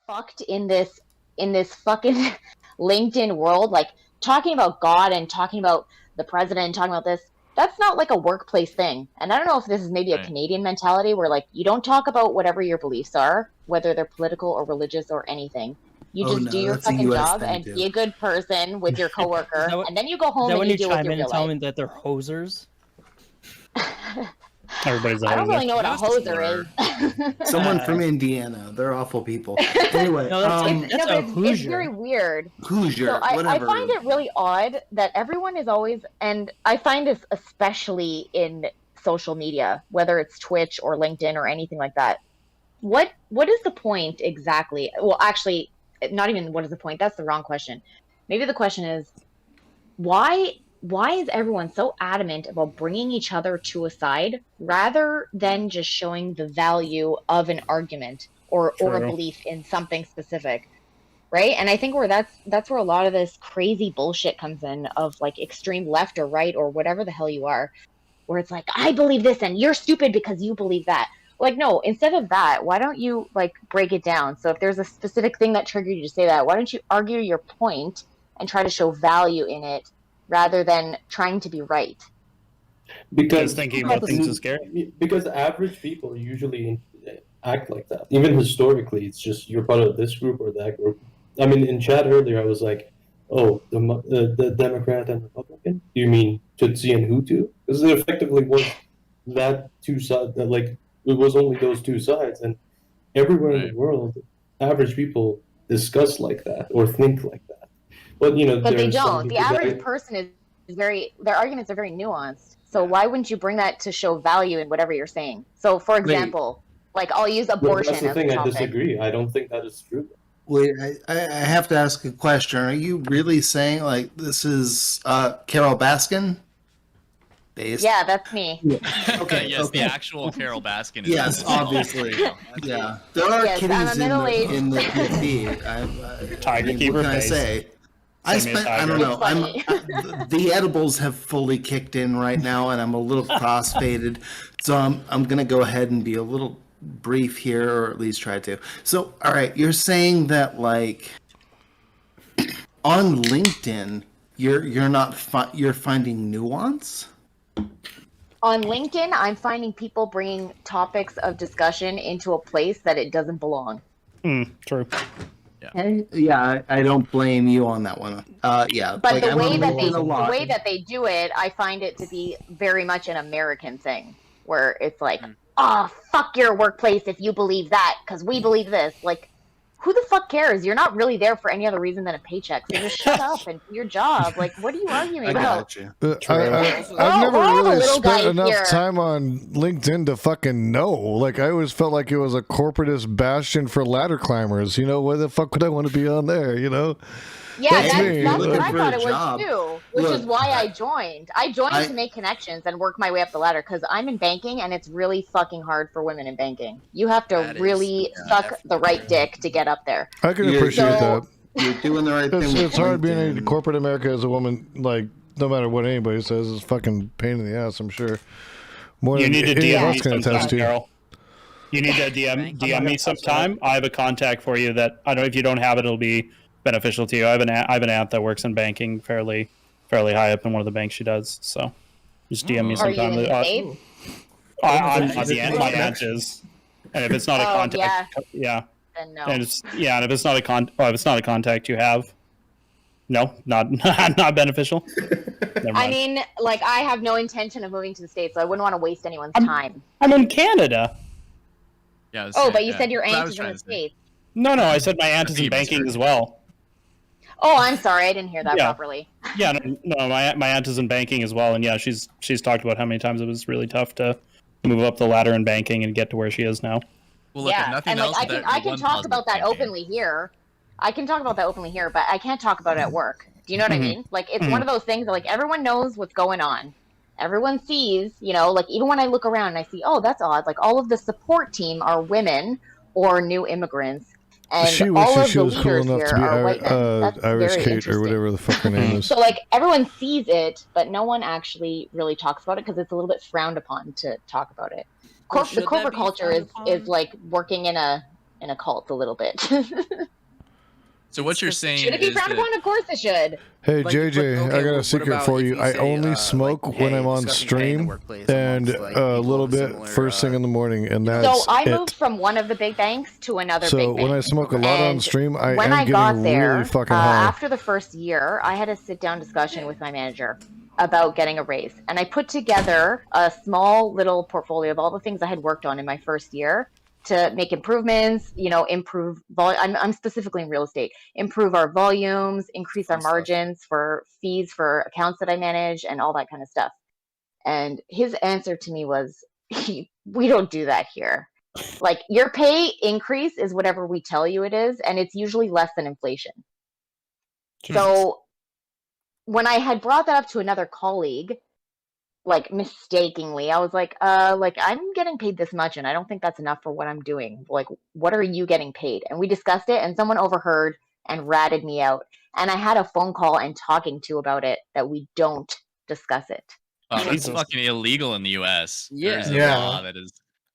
fucked in this fucking LinkedIn world. Like talking about God and talking about the president and talking about this. That's not like a workplace thing. And I don't know if this is maybe a Right. Canadian mentality where like you don't talk about whatever your beliefs are, whether they're political or religious or anything. You Oh just do no, your that's a fucking US job thing and too. be a good person with your coworker, what- and then you go Is home that and when you you deal with chime your in and real tell life. me that they're hosers? Everybody's a I don't hoser. really know what a That was just hoser is. Someone from Indiana. They're awful people. Anyway, No, that's It's, That's no, a but it's Hoosier. very weird. Hoosier, So I whatever. find it really odd that everyone is always, and I find this especially in social media, whether it's Twitch or LinkedIn or anything like that. What is the point exactly? Well, actually, not even what is the point. That's the wrong question. Maybe the question is why is everyone so adamant about bringing each other to a side rather than just showing the value of an argument or a True. belief in something specific? Right. And I think that's where a lot of this crazy bullshit comes in of like extreme left or right or whatever the hell you are, where it's like, I believe this and you're stupid because you believe that. Like, no, instead of that, why don't you like break it down? So if there's a specific thing that triggered you to say that, why don't you argue your point and try to show value in it rather than trying to be right? Because thinking about things is scary. Because average people usually act like that. Even historically, it's just you're part of this group or that group. I mean, in chat earlier, I was like, "Oh, the Democrat and Republican? Do you mean Tutsi and Hutu?" Because it effectively was that two sides. That like it was only those two sides, and everywhere in Right. the world, average people discuss like that or think like that. But you know, But they there's some don't. The people average that- person is very, their arguments are very nuanced. So why wouldn't you bring that to show value in whatever you're saying? So for example, like I'll use Well, abortion that's the as thing. a I topic. disagree. I don't think that is true. Wait, I have to ask a question. Are you really saying like this is Carol Baskin? Based? Yeah, that's me. Okay, Yes, okay. the actual Carol Baskin. Is Yes, obviously. Yeah, there are Yes, I'm a kitties in middle-aged- in the feed. Tiger keep what her can I face. say? I Send me a spent. I tiger. don't know. It's funny. The edibles have fully kicked in right now, and I'm a little cross-faded. So I'm gonna go ahead and be a little brief here, or at least try to. So, all right, you're saying that like on LinkedIn, you're not you're finding nuance. On LinkedIn, I'm finding people bringing topics of discussion into a place that it doesn't belong. True. And yeah, I don't blame you on that one. Yeah, But like, the I'm way on that LinkedIn a lot. the way that they do it, I find it to be very much an American thing, where it's like, oh, fuck your workplace if you believe that, because we believe this. Like, who the fuck cares? You're not really there for any other reason than a paycheck. So just shut up and do your job. Like, what are you arguing I about? got you. I've all never the really little spent guys enough here. time on LinkedIn to fucking know. Like, I always felt like it was a corporatist bastion for ladder climbers. You know, why the fuck would I want to be on there, you know? Yeah, That's that's, me. that's what Looking I for thought a it job. was too, which Look, is why I joined. I joined I- to make connections and work my way up the ladder because I'm in banking and it's really fucking hard for women in banking. You have to That is- really suck the right dick to get up there. I can You're- appreciate So- that. You're doing the right thing. It's with hard being in LinkedIn. corporate America as a woman, like, no matter what anybody says, it's fucking pain in the ass, I'm sure. More You than need to any of DM us me can attest sometime, to. Carol. You need to DM me sometime. I have a contact for you that I don't know if you don't have it, it'll be beneficial to you. I have an aunt that works in banking fairly high up in one of the banks she does. So just DM me Are you sometime. in the States? I'm not the aunt. My aunt is. And if it's not a Oh, contact, yeah. Then no. And and if it's not a contact you have, no, not not beneficial. Never I mind. mean, like, I have no intention of moving to the States, so I wouldn't want to waste anyone's time. I'm in Canada. Yeah, I was Oh, saying, but you yeah. said your That's what I aunt was is in trying the to say. States. No, I said my aunt is in You banking misheard. as well. Oh, I'm sorry, I didn't hear that Yeah. properly. Yeah, no, my aunt is in banking as well, and yeah, she's talked about how many times it was really tough to move up the ladder in banking and get to where she is now. Well, look, if Yeah, nothing and like else, I that- can the one talk positive about that thing came. openly here. I can talk about that openly here, but I can't talk about it at work. Do you know what I mean? Like, it's one of those things that, like, everyone knows what's going on. Everyone sees, you know, like, even when I look around and I see, oh, that's odd. Like, all of the support team are women or new immigrants. And She all wishes of she the was cool leaders enough here to be are white men. That's Irish very Kate or interesting. whatever the fuck her name is. So, like, everyone sees it, but no one actually really talks about it because it's a little bit frowned upon to talk about it. Well, The should that corporate be culture frowned is upon? like working in a in a cult a little bit. So what you're saying Should it be is frowned that upon? Of course it should. Hey Like, JJ, but, okay, I got a what secret about for if you. I say, only like, smoke when pay, I'm on discussing pay in the stream workplace and amongst, like, a people little of bit similar, first thing in the morning, and that's So I it. moved from one of the big banks to another So big bank. when I smoke a lot on And stream, I when am I got getting there, really fucking high. after the first year, I had a sit-down discussion with my manager about getting a raise. And I put together a small little portfolio of all the things I had worked on in my first year to make improvements, improve I'm specifically in real estate, improve our volumes, increase our margins for fees for accounts that I manage and all that kind of stuff. And his answer to me was, we don't do that here. Like, your pay increase is whatever we tell you it is, and it's usually less than inflation. So when I had brought that up to another colleague, like mistakenly, I was like, I'm getting paid this much and I don't think that's enough for what I'm doing. Like, what are you getting paid? And we discussed it and someone overheard and ratted me out. And I had a phone call and talking to about it that we don't discuss it. it's Jesus. fucking illegal in the US. Yeah. There's a Yeah. law that is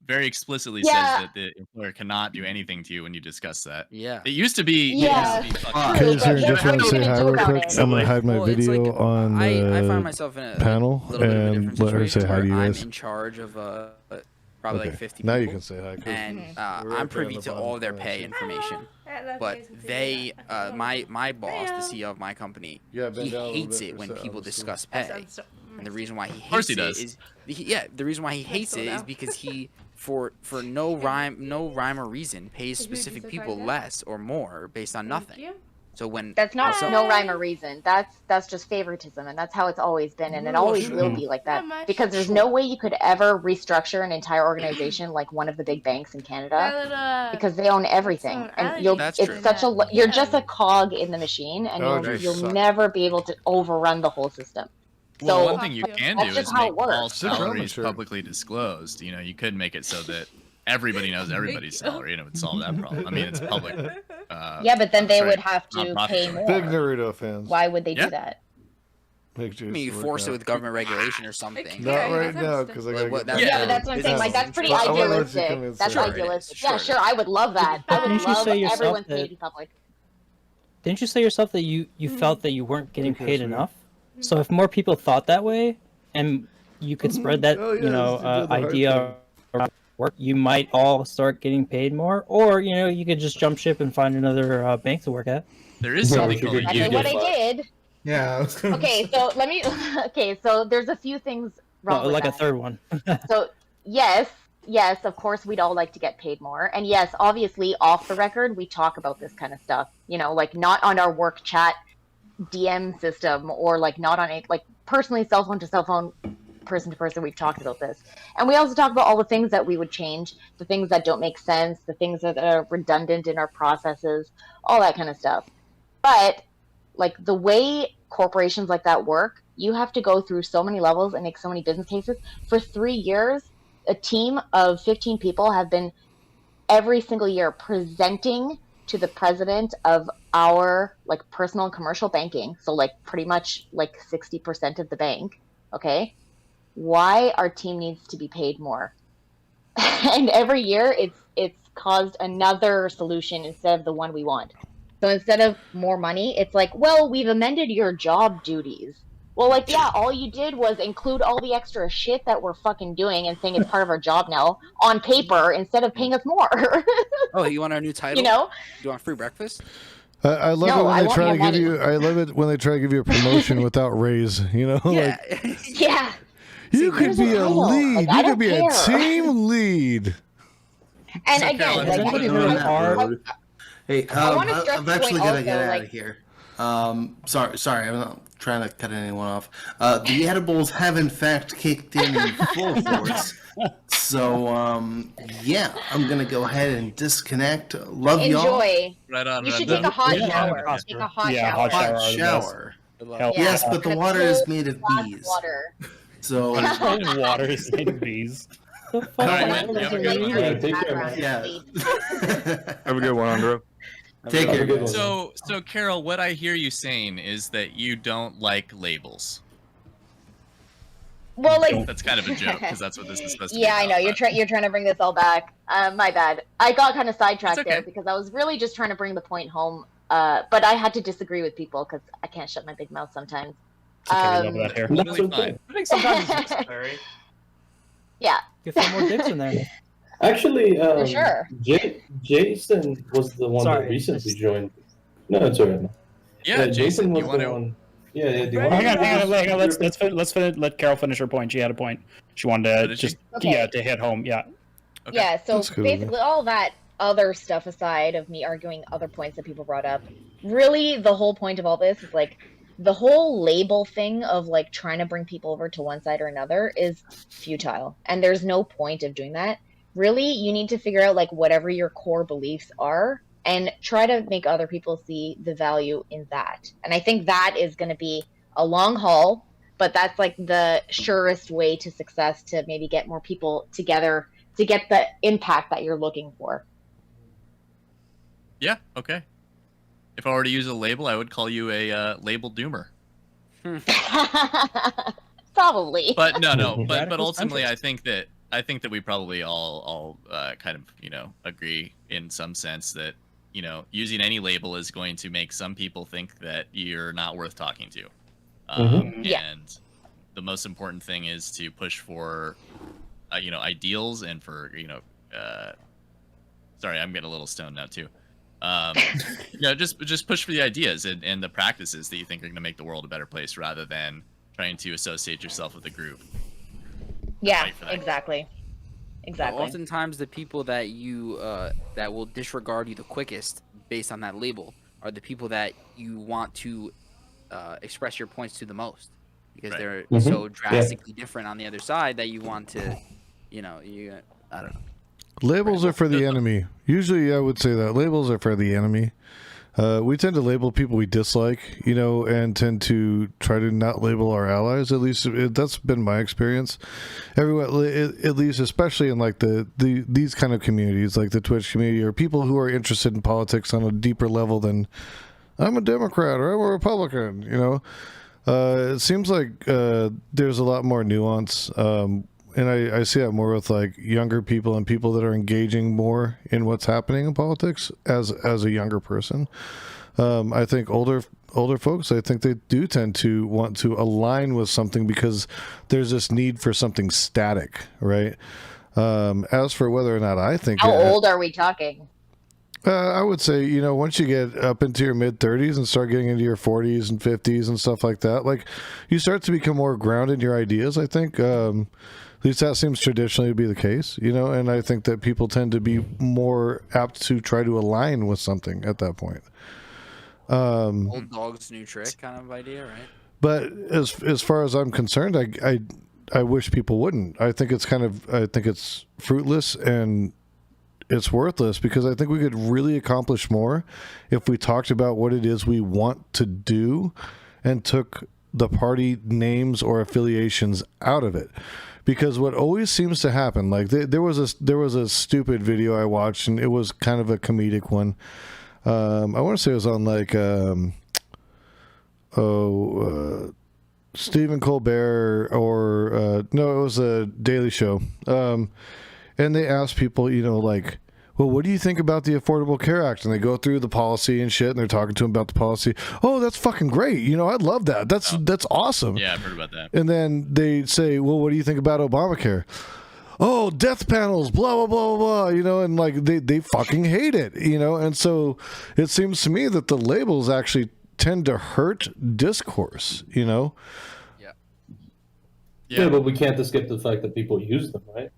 very explicitly Yeah. says that the employer cannot do anything to you when you discuss that. Yeah. It used to be. Yeah. It used to be Fuck. fucking- Okay, so but just what want are to you say gonna hi do real about quick. it? I'm gonna hide my Well, it's video like, on I find the myself in a panel little bit of a and different let her say situation hi to you where I'm guys. in charge of probably Okay, like 50 now you people, can say hi. 'cause and we're right I'm there privy on the to bottom all their corner, pay so- information. I love But you guys. they, my boss, the CEO of my company, Yeah, bend he down a little hates bit it when for people sound, so- discuss That pay. sounds so- And the reason why he course hates he it does. is, the reason why he hates so it is now. because he, for no rhyme or reason, pays Is your specific visa people card less or more based on Thank nothing. you. So when That's not so- no rhyme or reason. That's just favoritism, and that's how it's always been, and it always will be like that. Not much. Because there's no way you could ever restructure an entire organization like one of the big banks in Canada, because they own everything, That's and you'll. That's It's true. such a. You're just a cog in the machine, and That would you'll just suck. never be able to overrun the whole system. Well, So one thing you can that's do just is how make it works. all Sit around, salaries sure. publicly disclosed. You could make it so that everybody knows everybody's salary, and it would solve that problem. I mean, it's public. Yeah, but then they sorry, would have to nonprofit pay sorry. more. Big Naruto fans. Why would they Yeah. do that? Make I juice mean, you work force it out. with government regulation or something. Not Yeah, right yeah, now, that's- because I Well, gotta what- get that's- Yeah, back but that's what I'm saying. Like, that's pretty But I wanna let you idealistic. come in That's second. Sure it is, idealistic. sure Yeah, it sure. is. I would love that. I would Didn't you love say yourself everyone's that- paid in public. Didn't you say yourself that you felt that you weren't getting Okay, paid sweet. enough? So if more people thought that way, and you could spread that Oh, yeah, you did the hard idea around work, you might all start getting paid more, or you could just jump ship and find another bank to work at. There is No, something you called a could- That's you union. what I did. Yeah. I was gonna Okay, so let me. Okay, so there's a few things wrong with Like a that. third one. So yes, of course we'd all like to get paid more, and yes, obviously off the record we talk about this kind of stuff. Like not on our work chat DM system, or like not on it, like personally, cell phone to cell phone, person to person. We've talked about this, and we also talk about all the things that we would change, the things that don't make sense, the things that are redundant in our processes, all that kind of stuff. But like the way corporations like that work, you have to go through so many levels and make so many business cases. For 3 years, a team of 15 people have been every single year presenting to the president of our like personal and commercial banking, so like pretty much like 60% of the bank, okay, why our team needs to be paid more. And every year it's caused another solution instead of the one we want. So instead of more money, it's like, well, we've amended your job duties. Well, like, yeah, all you did was include all the extra shit that we're fucking doing and saying it's part of our job now on paper instead of paying us more. Oh, you want our new title? You know? You want free breakfast? I love No, it when I they want try more to give money. you. I love it when they try to give you a promotion without raise. Yeah. Like Yeah. you could here's be the a title. lead. Like, I You could don't be a care. team lead. And So, again, Carol, like, has anybody I- heard of I- R? Hey, I wanna stress I'm the actually point gonna also, get out like- of here. Sorry, I'm not trying to cut anyone off. The edibles have in fact kicked in full force. So, yeah, I'm gonna go ahead and disconnect. Love y'all. enjoy. Right on. You right should on. take a hot Yeah. shower. Yeah. Take a hot Yeah, shower. hot shower. Hot shower. Good luck. Help. Yeah. Yes, but the With water is cold made of glass bees. water. So, Water is made of bees. The fuck? All right, Why man, you have a would good you one. do that? Take care, Background yeah. sleep. Have a good one, Andrew. Take Have a care. good one. So Carol, what I hear you saying is that you don't like labels. Well, like That's kind of a joke because that's what this is supposed to be. yeah, I know about, you're trying to bring this all back. My bad. I got kind of sidetracked It's okay. there because I was really just trying to bring the point home. But I had to disagree with people because I can't shut my big mouth sometimes. It's okay, we love that here. That's Totally okay. fine. I think sometimes it's necessary. Yeah, Get some more dicks in there. Actually, for sure. Jason was the one Sorry, that recently just- joined. No, it's alright. Yeah, Jason, was you want the to? one. Yeah, do you Hang on, wanna- hang on. Let's finish, let Carol finish her point. She had a point. She wanted to did she? just Okay. to hit home. Yeah. Okay. Yeah, so That's cool. basically all that other stuff aside of me arguing other points that people brought up, really the whole point of all this is like the whole label thing of like trying to bring people over to one side or another is futile. And there's no point of doing that. Really, you need to figure out like whatever your core beliefs are and try to make other people see the value in that. And I think that is going to be a long haul, but that's like the surest way to success to maybe get more people together to get the impact that you're looking for. Yeah. Okay. If I were to use a label, I would call you a label doomer. Probably. But no. But Radical ultimately, centrist. I think that we probably all kind of agree in some sense that using any label is going to make some people think that you're not worth talking to. Yeah. And the most important thing is to push for ideals and for sorry, I'm getting a little stoned now too. Just push for the ideas and the practices that you think are going to make the world a better place rather than trying to associate yourself with a group. Yeah, Fight for that. exactly. Exactly. Oftentimes, the people that you that will disregard you the quickest based on that label are the people that you want to express your points to the most, because Right. they're Mhm. so drastically different on the other side that you want to, I don't know. Labels are for the enemy. Usually, I would say that labels are for the enemy. We tend to label people we dislike, and tend to try to not label our allies. At least that's been my experience. Everyone, at least, especially in like these kind of communities, like the Twitch community, or people who are interested in politics on a deeper level than I'm a Democrat or I'm a Republican. It seems like there's a lot more nuance. And I see that more with like younger people and people that are engaging more in what's happening in politics as a younger person. I think older folks, I think they do tend to want to align with something because there's this need for something static, right? As for whether or not I think How old are we talking? I would say, once you get up into your mid 30s and start getting into your 40s and 50s and stuff like that, like you start to become more grounded in your ideas, I think. At least that seems traditionally to be the case, and I think that people tend to be more apt to try to align with something at that point. Old dog's new trick kind of idea, right? But as far as I'm concerned, I wish people wouldn't. I think it's fruitless and it's worthless because I think we could really accomplish more if we talked about what it is we want to do and took the party names or affiliations out of it. Because what always seems to happen, like there was a stupid video I watched, and it was kind of a comedic one. I want to say it was on like Stephen Colbert or no, it was a Daily Show, and they asked people, like, well, what do you think about the Affordable Care Act? And they go through the policy and shit, and they're talking to him about the policy. Oh, that's fucking great. I love that. That's awesome. Yeah, I've heard about that. And then they say, well, what do you think about Obamacare? Oh, death panels, blah, blah, blah, blah, and like they fucking hate it, And so it seems to me that the labels actually tend to hurt discourse, Yeah. Yeah, but we can't skip the fact that people use them, right?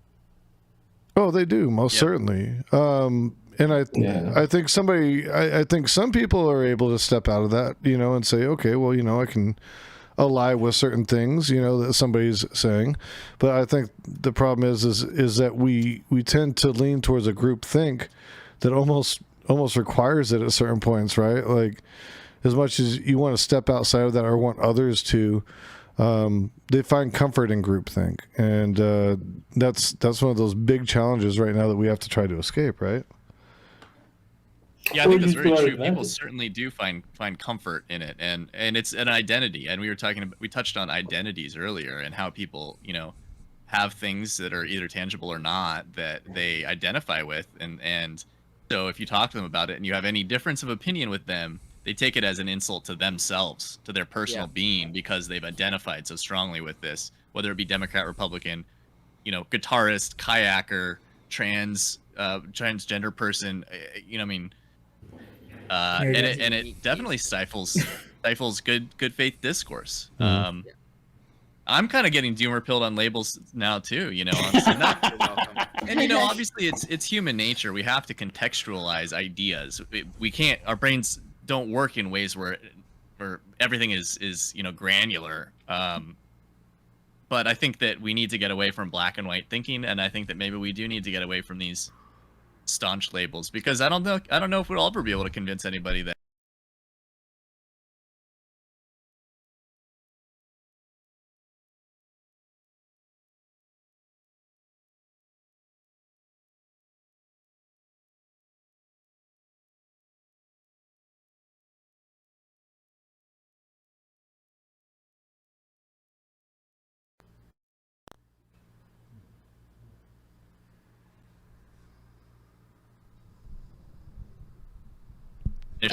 Oh, they do, most certainly. And I think I think some people are able to step out of that, and say, okay, well, I can ally with certain things, that somebody's saying. But I think the problem is that we tend to lean towards a group think that almost requires it at certain points, right? Like, as much as you want to step outside of that or want others to, they find comfort in groupthink, and that's one of those big challenges right now that we have to try to escape, right? Yeah, I Or think that's use very to our true. People advantage. certainly do find comfort in it, and it's an identity. And we touched on identities earlier, and how people, have things that are either tangible or not that they identify with, and so if you talk to them about it and you have any difference of opinion with them, they take it as an insult to themselves, to their personal being, because they've identified so strongly with this, whether it be Democrat, Republican, guitarist, kayaker, transgender person, I mean. And it definitely stifles good faith discourse. I'm kind of getting doomer pilled on labels now too. Honestly, You're welcome. and obviously it's human nature. We have to contextualize ideas. We can't. Our brains don't work in ways where everything is granular. But I think that we need to get away from black and white thinking, and I think that maybe we do need to get away from these staunch labels, because I don't know if we'll ever be able to convince anybody that You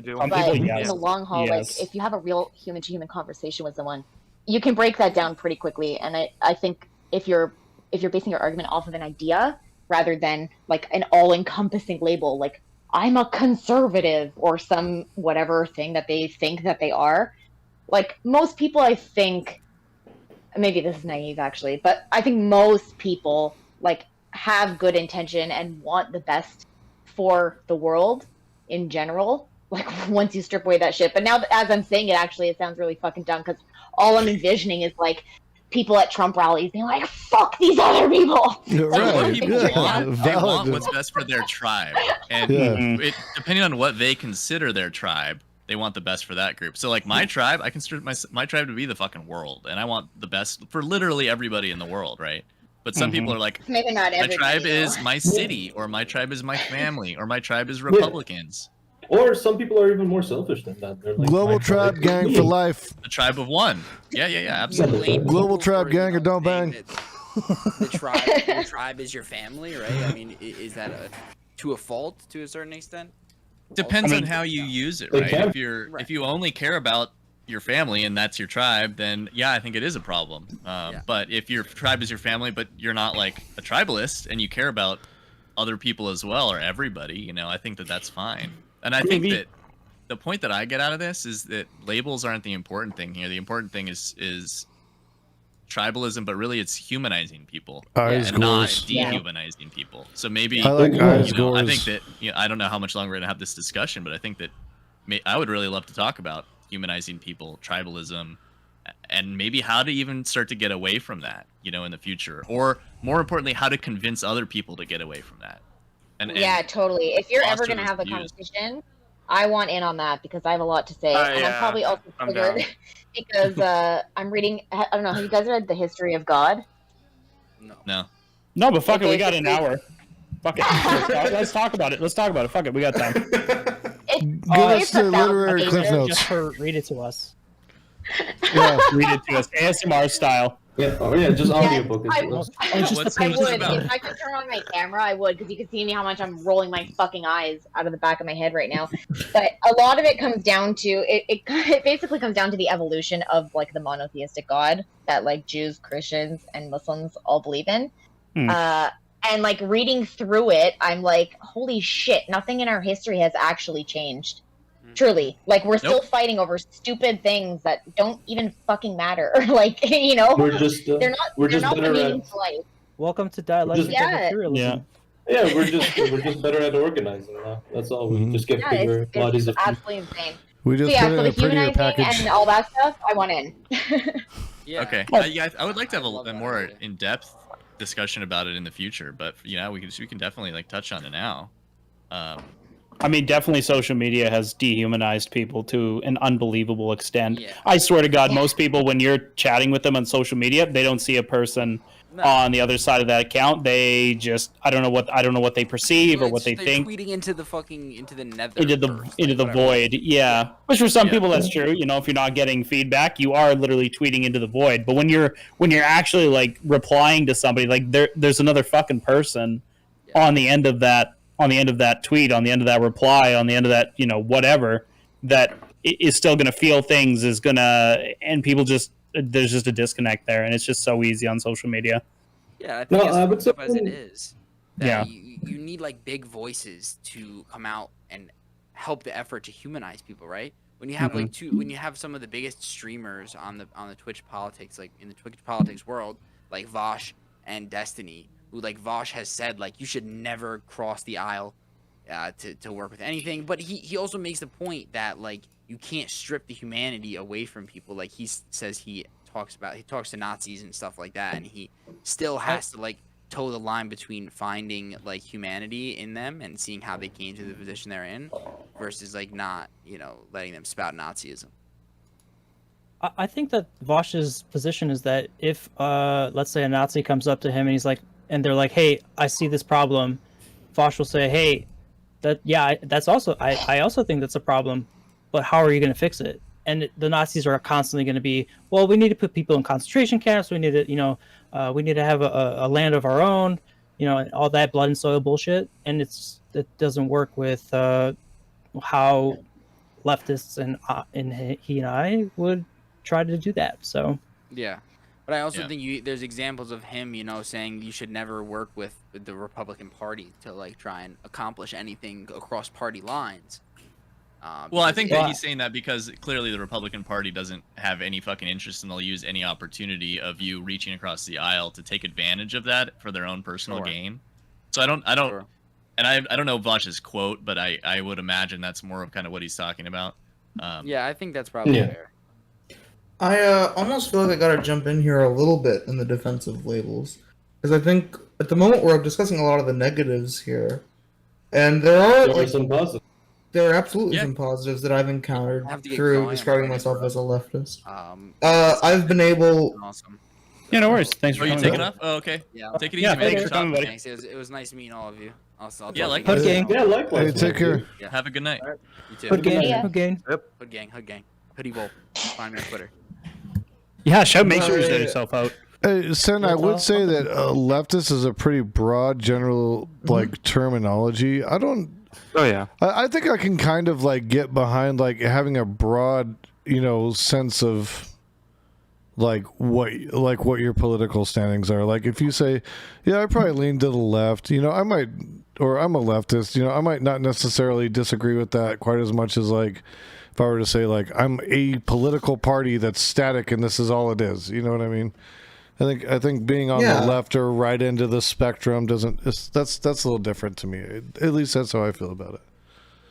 do. Some But people, in yes. the long haul, Yes. like if you have a real human-to-human conversation with someone, you can break that down pretty quickly. And I think if you're basing your argument off of an idea rather than like an all-encompassing label, like I'm a conservative or some whatever thing that they think that they are, like most people, I think, maybe this is naive actually, but I think most people like have good intention and want the best for the world in general, like once you strip away that shit. But now as I'm saying it, actually it sounds really fucking dumb, because all I'm envisioning is like people at Trump rallies being like, fuck these other people. Yeah, what right. people Yeah. want, they want Valid. what's best for their tribe, and Yeah. depending on what they consider their tribe, they want the best for that group. So like my tribe, I consider my tribe to be the fucking world, and I want the best for literally everybody in the world, right? But some people are like, Maybe not my everybody. tribe is though. my city, or my tribe is my family, or my tribe is Republicans. Or some people are even more selfish than that. They're like, Global my tribe is gang me. for life. The tribe of one. Yeah, You absolutely. blame Global people tribe for, gang or don't saying bang. that your tribe is your family, right? I mean, is that to a fault to a certain extent? Depends I mean- on how you use it, They right? can. Right. If you only care about your family and that's your tribe, then yeah, I think it is a problem. But if your tribe is your family, but you're not like a tribalist and you care about other people as well, or everybody, I think that that's fine. And I think Maybe- that the point that I get out of this is that labels aren't the important thing here. The important thing is tribalism, but really it's humanizing people Eyes and not gores. dehumanizing people. So maybe I like eyes I gores. think that I don't know how much longer we're gonna have this discussion, but I think that I would really love to talk about humanizing people, tribalism, and maybe how to even start to get away from that, in the future, or more importantly, how to convince other people to get away from that. And Yeah, totally. If you're ever foster going to those have a views. conversation, I want in on that, because I have a lot to say. And I'm yeah, probably also I'm triggered down. because I'm reading, I don't know, have you guys read The History of God? no, No, but fuck it, Okay, we got an basically- hour. Fuck it. Let's talk about it. Let's talk about it. Fuck it, we got time. Give Give us the literary cliff Just notes. for read it to us. Yeah. Read it to us, ASMR style. Yeah, just audiobook. I is- Oh, just What's the I What's pages. it would. about? If I could turn on my camera, I would, because you can see me how much I'm rolling my fucking eyes out of the back of my head right now. But a lot of it comes down to it basically comes down to the evolution of like the monotheistic God that like Jews, Christians, and Muslims all believe in. And like reading through it, I'm like, holy shit, nothing in our history has actually changed. Truly, like we're still Nope. fighting over stupid things that don't even fucking matter. Like We're just they're not we're they're just not the better meaning at to life. Welcome to Dialectic Yeah. of Imperialism. Yeah. we're just better at organizing now. That's all. We Mhm. just get Yeah, bigger bodies it's of people. absolutely insane. We So just yeah, put so in the a prettier humanizing package. and all that stuff, I want in. Yeah. okay. Oh. I would like to have love a that more idea. in-depth discussion about it in the future, but we can definitely like touch on it now. I mean, definitely social media has dehumanized people to an unbelievable extent. Yeah. I swear to God, Yeah. most people, when you're chatting with them on social media, they don't see a person No. on the other side of that account. They just I don't know what they perceive or what they They're think. tweeting into the nether. Into the void, yeah. Which for some Yeah. people that's true. You know, if you're not getting feedback, you are literally tweeting into the void. But when you're actually like replying to somebody, like there's another fucking person on the end of that tweet, on the end of that reply, on the end of that whatever that is still gonna feel things, and people just there's just a disconnect there, and it's just so easy on social media. Yeah, I think No, I would as fucked up as say- it is, that Yeah. you need like big voices to come out and help the effort to humanize people, right? When you have when you have some of the biggest streamers on the Twitch politics, like in the Twitch politics world, like Vosh and Destiny, who like Vosh has said like you should never cross the aisle to work with anything, but he also makes the point that like you can't strip the humanity away from people. Like he says he talks to Nazis and stuff like that, and he still has to like toe the line between finding like humanity in them and seeing how they came to the position they're in versus like not letting them spout Nazism. I think that Vosh's position is that if let's say a Nazi comes up to him and they're like, hey, I see this problem, Vosh will say, hey, that's also I also think that's a problem, but how are you going to fix it? And the Nazis are constantly going to be, well, we need to put people in concentration camps. We need to, we need to have a land of our own, and all that blood and soil bullshit. And it doesn't work with how leftists and he and I would try to do that. So Yeah. But I also Yeah. think there's examples of him, saying you should never work with the Republican Party to like try and accomplish anything across party lines. Well, I because think it- that he's saying that because clearly the Republican Party doesn't have any fucking interest, and they'll use any opportunity of you reaching across the aisle to take advantage of that for their own personal Sure. gain. So I don't, Sure. and I don't know Vosh's quote, but I would imagine that's more of kind of what he's talking about. Yeah, I think that's probably Yeah. fair. I almost feel like I gotta jump in here a little bit in the defense of labels, because I think at the moment we're discussing a lot of the negatives here, and there are There are some positives. there are absolutely Yeah. some positives that I've encountered I have to get through going, describing I'm myself ready, as a leftist. Um, I've been able. awesome. Yeah, no worries. Thanks for Are you coming. taking Bill. off? Oh, okay. Yeah. Take it easy, Yeah, man. thanks Good for coming, talking. buddy. Thanks. It was nice meeting all of you. I'll Yeah, talk like- to you Hood gang. Yeah, likewise. Hey, take man. care. Have a good night. You too. Hood gang, Yeah. hood gang. Hood gang. Hoodie Bowl. Find me on Twitter. Yeah, make sure you shout yourself out. Hey, Sen, I would say that leftist is a pretty broad general like terminology. I don't. Oh yeah. I think I can kind of like get behind like having a broad, sense of like what your political standings are. Like if you say, yeah, I probably lean to the left, I might, or I'm a leftist, I might not necessarily disagree with that quite as much as like if I were to say like I'm a political party that's static and this is all it is. You know what I mean? I think being on Yeah. the left or right end of the spectrum that's a little different to me. At least that's how I feel about it.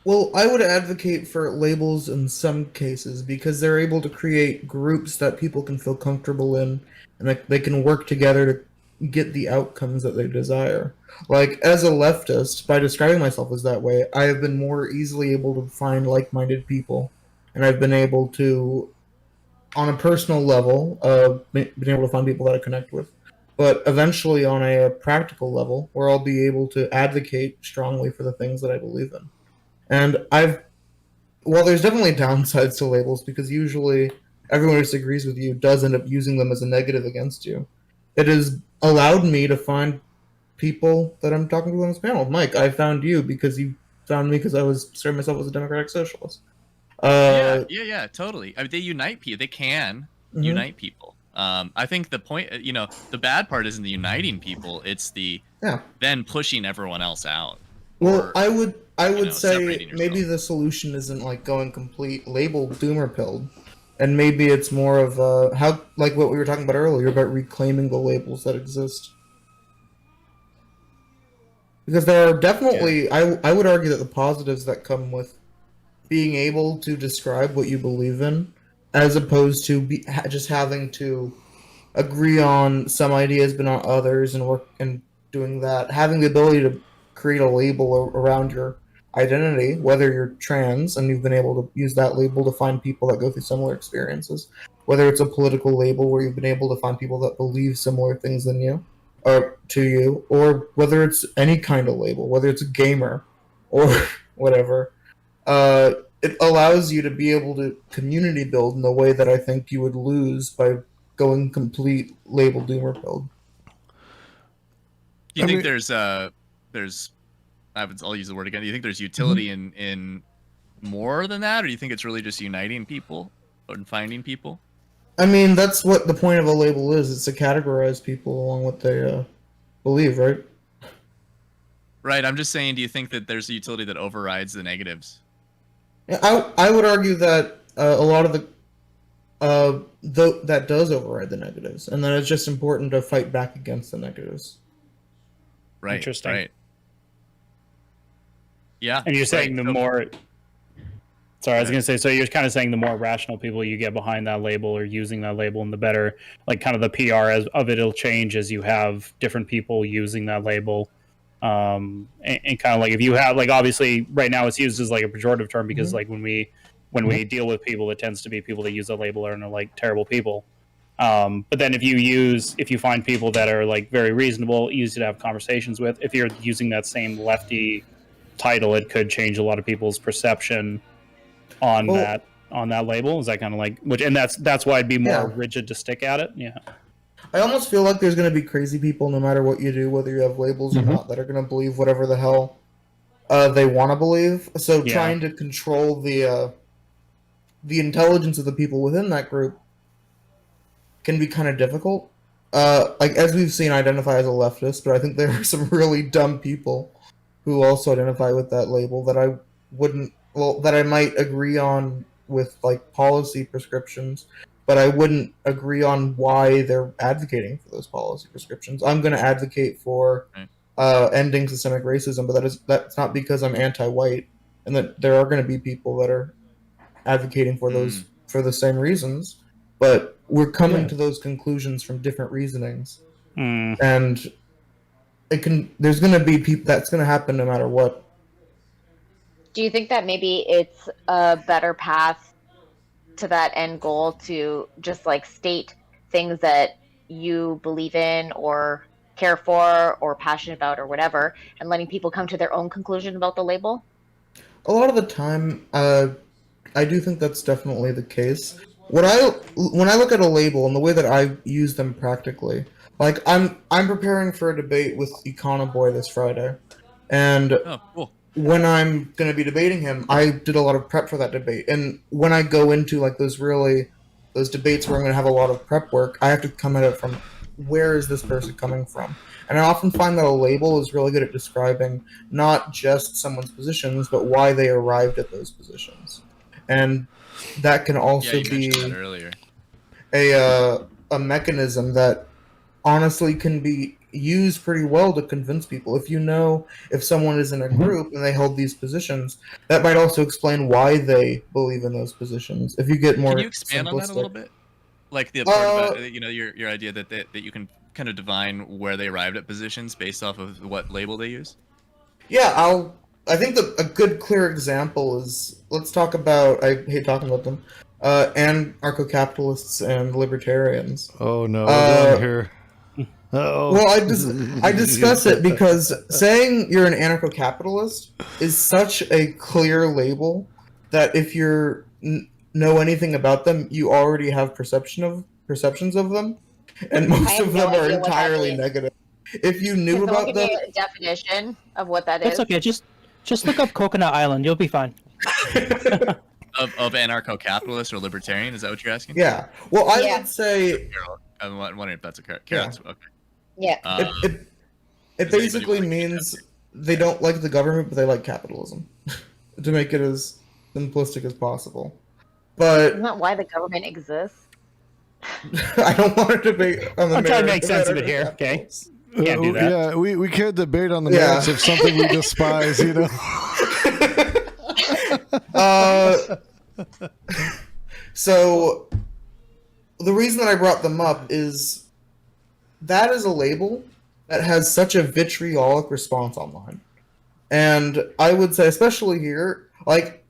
Well, I would advocate for labels in some cases because they're able to create groups that people can feel comfortable in, and they can work together to get the outcomes that they desire. Like, as a leftist, by describing myself as that way, I have been more easily able to find like-minded people, and I've been able to, on a personal level, been able to find people that I connect with. But eventually, on a practical level, where I'll be able to advocate strongly for the things that I believe in. And well, there's definitely downsides to labels because usually everyone who disagrees with you does end up using them as a negative against you. It has allowed me to find people that I'm talking to on this panel. Mike, I found you because you found me because I was describing myself as a democratic socialist. Yeah, totally. I mean, they unite people. They can Mhm. unite people. I think the point, the bad part isn't the uniting people; it's the Yeah. then pushing everyone else out. Well, Or, I would say separating maybe yourself. the solution isn't like going complete label doomer pilled, and maybe it's more of how like what we were talking about earlier about reclaiming the labels that exist. Because there are definitely, I would argue that the positives that come with being able to describe what you believe in, as opposed to just having to agree on some ideas but not others, and work and doing that, having the ability to create a label around your identity, whether you're trans and you've been able to use that label to find people that go through similar experiences, whether it's a political label where you've been able to find people that believe similar things than you, or to you, or whether it's any kind of label, whether it's a gamer or whatever. It allows you to be able to community build in a way that I think you would lose by going complete label doomer build. Do you think there's I'll use the word again. Do you think there's utility in more than that, or do you think it's really just uniting people and finding people? I mean, that's what the point of a label is. It's to categorize people along what they believe, right? Right. I'm just saying, do you think that there's a utility that overrides the negatives? I would argue that a lot of that does override the negatives, and then it's just important to fight back against the negatives. Right. Interesting. Right. Yeah. And you're saying the more. Sorry, I was going to say, so you're kind of saying the more rational people you get behind that label or using that label, and the better, like, kind of the PR of it'll change as you have different people using that label. And kind of like, if you have, like, obviously right now it's used as like a pejorative term because like when we deal with people, it tends to be people that use that label and are like terrible people. But then if you find people that are like very reasonable, easy to have conversations with, if you're using that same lefty title, it could change a lot of people's perception on that label. Is that kind of like, and that's why I'd be more rigid to stick at it. Yeah. I almost feel like there's going to be crazy people no matter what you do, whether you have labels or not, that are going to believe whatever the hell they want to believe. So trying to control the intelligence of the people within that group can be kind of difficult. Like, as we've seen, I identify as a leftist, but I think there are some really dumb people who also identify with that label that I might agree on with, like, policy prescriptions, but I wouldn't agree on why they're advocating for those policy prescriptions. I'm going to advocate for ending systemic racism, but that's not because I'm anti-white, and that there are going to be people that are advocating for those for the same reasons, but we're coming to those conclusions from different reasonings, and there's going to be people that's going to happen no matter what. Do you think that maybe it's a better path to that end goal to just like state things that you believe in or care for or passionate about or whatever, and letting people come to their own conclusion about the label? A lot of the time, I do think that's definitely the case. When I look at a label and the way that I use them practically, like I'm preparing for a debate with Econoboy this Friday, and when I'm going to be debating him, I did a lot of prep for that debate. And when I go into like those debates where I'm going to have a lot of prep work, I have to come at it from where is this person coming from? And I often find that a label is really good at describing not just someone's positions, but why they arrived at those positions. And that can also be a mechanism that honestly can be used pretty well to convince people. If someone is in a group and they hold these positions, that might also explain why they believe in those positions. If you get more, can you expand on that a little bit? Like the part about, your idea that you can kind of divine where they arrived at positions based off of what label they use. Yeah, I think a good clear example is, let's talk about, I hate talking about them, anarcho-capitalists and libertarians. Oh no, we're going here. Uh-oh. Well, I discuss it because saying you're an anarcho-capitalist is such a clear label that if you know anything about them, you already have perceptions of them, and most of them are entirely negative. If you knew about them, a definition of what that is. It's okay. Just look up Coconut Island. You'll be fine. of anarcho-capitalist or libertarian? Is that what you're asking? Yeah. Well, I would say. I'm wondering if that's a Carol. Yeah. Okay. Yeah. It basically means they don't like the government, but they like capitalism. To make it as simplistic as possible. But isn't that why the government exists? I don't want to debate on the I'm trying to make sense of it here. Okay. Can't do that. Yeah, we can't debate on the merits of something we despise, you know. So the reason that I brought them up is that is a label that has such a vitriolic response online. And I would say, especially here, like,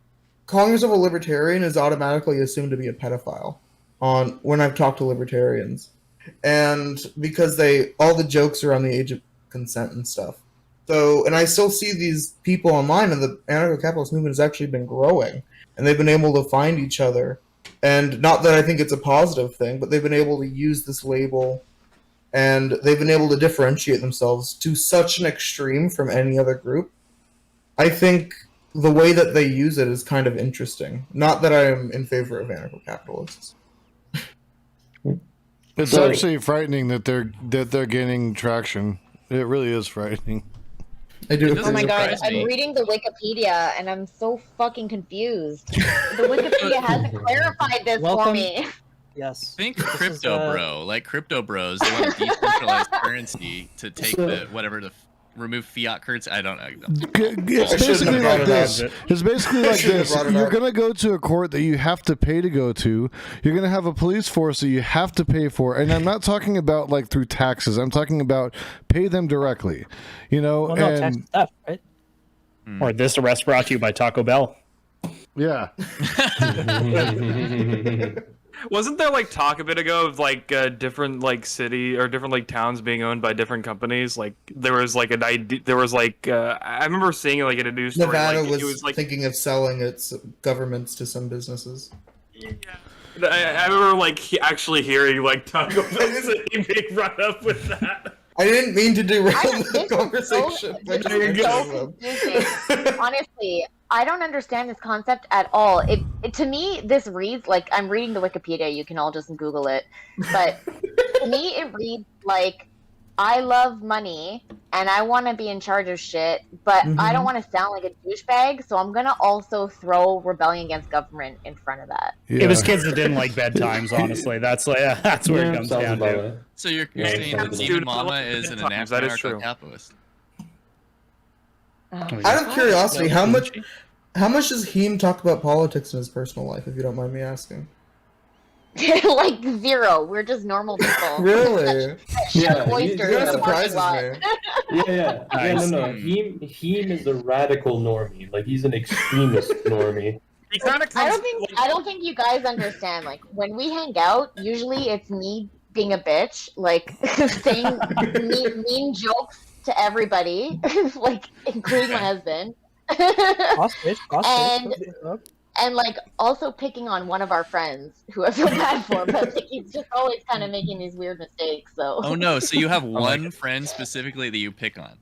calling yourself a libertarian is automatically assumed to be a pedophile. on when I've talked to libertarians, and because all the jokes are on the age of consent and stuff. So, and I still see these people online, and the anarcho-capitalist movement has actually been growing, and they've been able to find each other. And not that I think it's a positive thing, but they've been able to use this label, and they've been able to differentiate themselves to such an extreme from any other group. I think the way that they use it is kind of interesting. Not that I am in favor of anarcho-capitalists. It's So- actually frightening that they're gaining traction. It really is frightening. I do. It Oh doesn't my god, surprise me. I'm reading the Wikipedia and I'm so fucking confused. The Wikipedia hasn't clarified this for Welcome. me. Yes. Think This is, crypto bro, like crypto bros, they want decentralized currency to take the whatever to remove fiat currency. I don't know. It's I shouldn't basically have brought like it this. up. It's basically like shouldn't have this. brought it You're up. gonna go to a court that you have to pay to go to. You're gonna have a police force that you have to pay for, and I'm not talking about like through taxes. I'm talking about pay them directly. You know, well, no, tax and and theft, right? Or this arrest brought to you by Taco Bell. yeah, Wasn't there like talk a bit ago of like different like city or different like towns being owned by different companies? Like there was like an idea. There was like I remember seeing it like in a news story. Nevada like, was, it was like thinking of selling its governments to some businesses. yeah. I remember like actually hearing like Taco Bell's name being brought up with that. I didn't mean to derail This the is so- conversation. this but is you so mentioned confusing. Honestly, I don't understand this concept at all. It to me, this reads like I'm reading the Wikipedia. You can all just Google it, but to me, it reads like I love money and I want to be in charge of shit, but I don't want to sound like a douchebag, so I'm gonna also throw rebellion against government in front of that. yeah. It was kids that didn't like bedtimes. Honestly, that's like that's where it comes sounds down about to. right. So you're Yeah, saying that it's Demon fine. Mama is an Times, that is true. anarcho-capitalist? Out of curiosity, how much does Heem talk about politics in his personal life, if you don't mind me asking? Like zero. We're just normal people. Really? Shut Yeah, oysters That in the surprises parking me. lot. Yeah. Nice. No. Heem is a radical normie. Like he's an extremist normie. He kind of I comes. don't think you guys understand. Like when we hang out, usually it's me being a bitch, like saying mean jokes to everybody, like including my husband. Boss bitch, boss And- bitch. And like also picking on one of our friends who I feel bad for, but like, he's just always kind of making these weird mistakes. So Oh no! So you have one friend specifically that you pick on.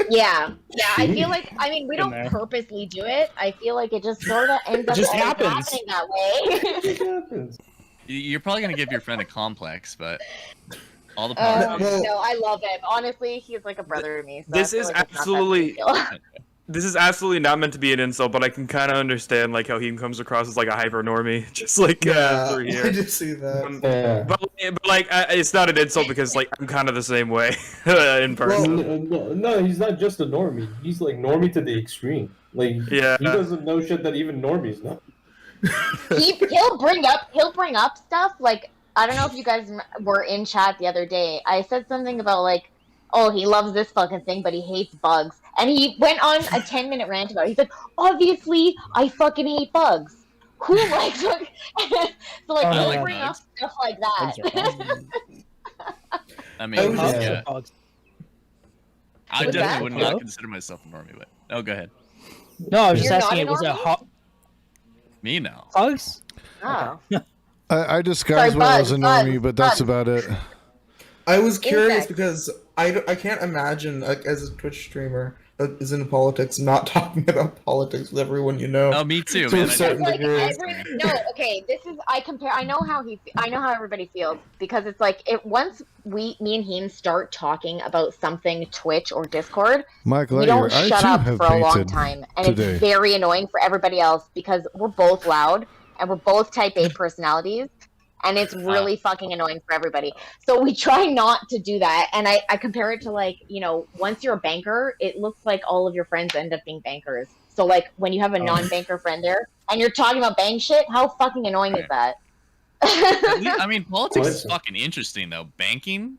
yeah. I feel like we In don't there. purposely do it. I feel like it just sort of ends up just always happens. happening that way. It happens. You're probably gonna give your friend a complex, but all the Oh, positives. no, I love him. Honestly, he's like a brother to me. So This I feel is like it's not that absolutely- big a deal. This is absolutely not meant to be an insult, but I can kind of understand like how he comes across as like a hyper normie, just like through I here. did see that. Yeah. But like, it's not an insult because like I'm kind of the same way in person. No, he's not just a normie. He's like normie to the extreme. Like Yeah. he doesn't know shit that even normies know. He'll bring up stuff like I don't know if you guys were in chat the other day. I said something about like, oh, he loves this fucking thing, but he hates bugs, and he went on a 10-minute rant about it. He's like, obviously, I fucking hate bugs. Who likes bugs? So like, Oh, he'll yeah. bring up stuff like that. I mean, I was just- yeah. Bugs. I What's definitely that? would Hello? not consider myself a normie, but oh, go ahead. No, I was just You're asking. not It was a it normie? Me no. bugs? Oh. I disguise Sorry, well as a bugs, normie, but that's bugs. about it. I was curious Insects. because I can't imagine, like, as a Twitch streamer that is into politics, not talking about politics with everyone you know. Oh, me too, To a man. certain Like degree. no, okay. This is I know how everybody feels because it's like once me and him start talking about something Twitch or Discord, Mike we don't Lightyear, I shut too up have for a long painted time, and today. it's very annoying for everybody else because we're both loud and we're both Type A personalities. And it's really fucking annoying for everybody. So we try not to do that. And I compare it to like, once you're a banker, it looks like all of your friends end up being bankers. So like when you have a non-banker friend there and you're talking about bank shit, how fucking annoying is that? At least- I mean, politics is What? fucking interesting though. Banking.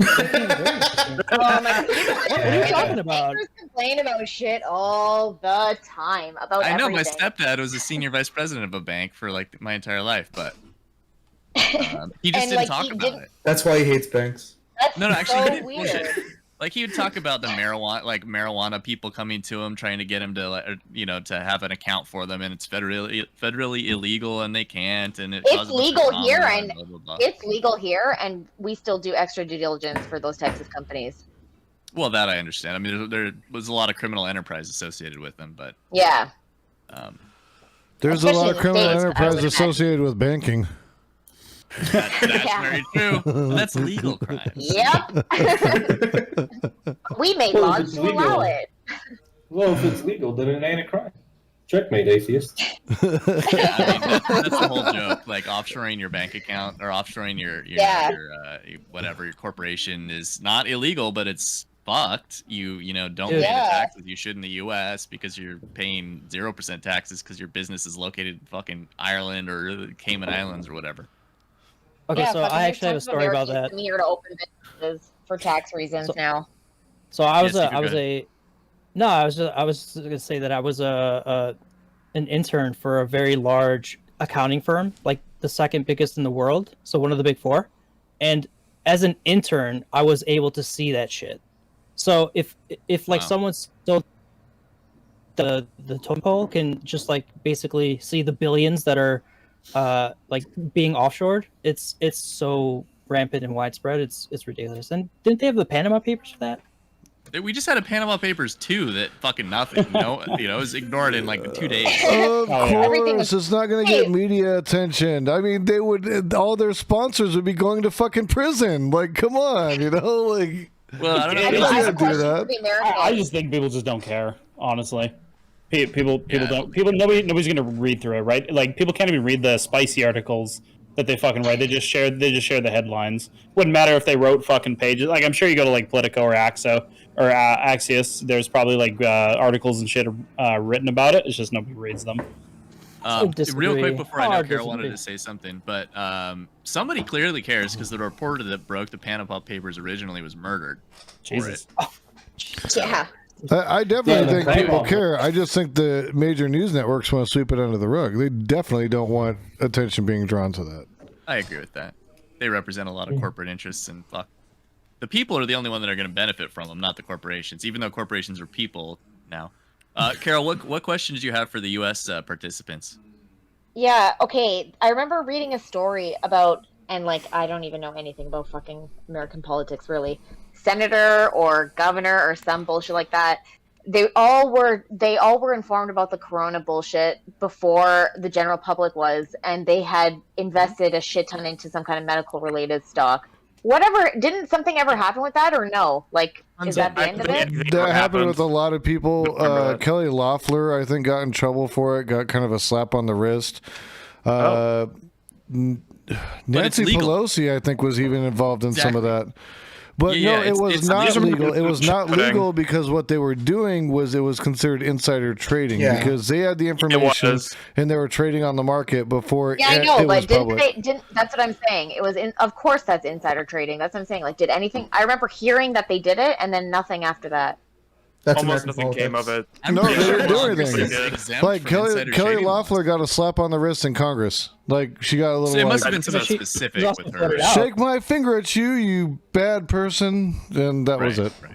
Oh my God. What are you talking about? Bankers complain about shit all the time about I know my everything. stepdad was a senior vice president of a bank for like my entire life, but He just And, didn't like, talk he about didn't- it. That's why he hates banks. That's No, actually, he so didn't weird. bullshit. Like he would talk about the marijuana people coming to him, trying to get him to, to have an account for them, and it's federally illegal, and they can't, and It's causes a bunch of legal drama here, and and blah, blah, blah. It's legal here, and we still do extra due diligence for those types of companies. Well, that I understand. I mean, there was a lot of criminal enterprise associated with them, but Yeah. There's a lot of Especially in the criminal States, I enterprise would imagine. associated with banking. that's Yeah. very true. But that's legal crimes. Yep. We made Well, if laws it's to legal- allow it. Well, if it's legal, then it ain't a crime. Checkmate, atheist. Yeah, I mean, that's the whole joke. Like offshoring your bank account or offshoring your your corporation is not illegal, but it's fucked. You don't pay the Yeah. taxes you should in the U.S. because you're paying 0% taxes because your business is located in fucking Ireland or the Cayman Islands or whatever. Okay, Yeah, so fucking I there's actually have a tons of story about Americans that. coming here to open businesses for tax reasons So- now. So I was Yes, I was gonna say that I was an intern for a very large accounting firm, like the second biggest in the world, so one of the big four. And as an intern, I was able to see that shit. So if like Wow. someone's still the totem pole can just like basically see the billions that are like being offshored, it's so rampant and widespread. It's ridiculous. And didn't they have the Panama Papers for that? We just had a Panama Papers too that fucking nothing. It was ignored in like 2 days. Of yeah. Everything course, was- it's not going to get media attention. I mean, they would all their sponsors would be going to fucking prison. Like, come on, like Well, I don't know. Yeah, if you it's- can't have a do question that. for the Americans. I just think people just don't care, honestly. People Yeah. don't. Nobody's gonna read through it, right? Like people can't even read the spicy articles that they fucking write. They just share the headlines. Wouldn't matter if they wrote fucking pages. Like I'm sure you go to like Politico or Axios. There's probably like articles and shit written about it. It's just nobody reads them. Real disagree. quick before I know Hard Carol wanted disagree. to say something, but somebody clearly cares because the reporter that broke the Panama Papers originally was murdered. Jesus. Yeah. I definitely Yeah, think people Panama. care. I just think the major news networks want to sweep it under the rug. They definitely don't want attention being drawn to that. I agree with that. They represent a lot of corporate interests, and fuck, the people are the only one that are going to benefit from them, not the corporations. Even though corporations are people now. Carol, what question did you have for the U.S. Participants? Yeah, okay. I remember reading a story about, and like, I don't even know anything about fucking American politics, really. Senator or governor or some bullshit like that. They all were informed about the corona bullshit before the general public was, and they had invested a shit ton into some kind of medical related stock. Whatever, didn't something ever happen with that or no? Like, is that the end of it? That happened with a lot of people. Remember that. Kelly Loeffler, I think, got in trouble for it. Got kind of a slap on the wrist. Nancy legal. Pelosi, I think, was even involved in some of that. But Yeah, no, it was it's not legal. legal. It was not Pudding. legal because what they were doing was it was considered insider trading Yeah. because they had the information was. and they were trading on the market before Yeah, I it know, was but didn't public. they? Didn't that's what I'm saying? It was in. Of course, that's insider trading. That's what I'm saying. Like, did anything? I remember hearing that they did it, and then nothing after that. That's Almost American nothing came of politics. it. No, pretty they sure didn't do Congress anything. is exempt Like from Kelly insider Kelly trading Loeffler laws. got a slap on the wrist in Congress. Like she got a little So it like, must have been But something she- specific she also with put her. it out. shake my finger at you, you bad person, and that was Right, it. right.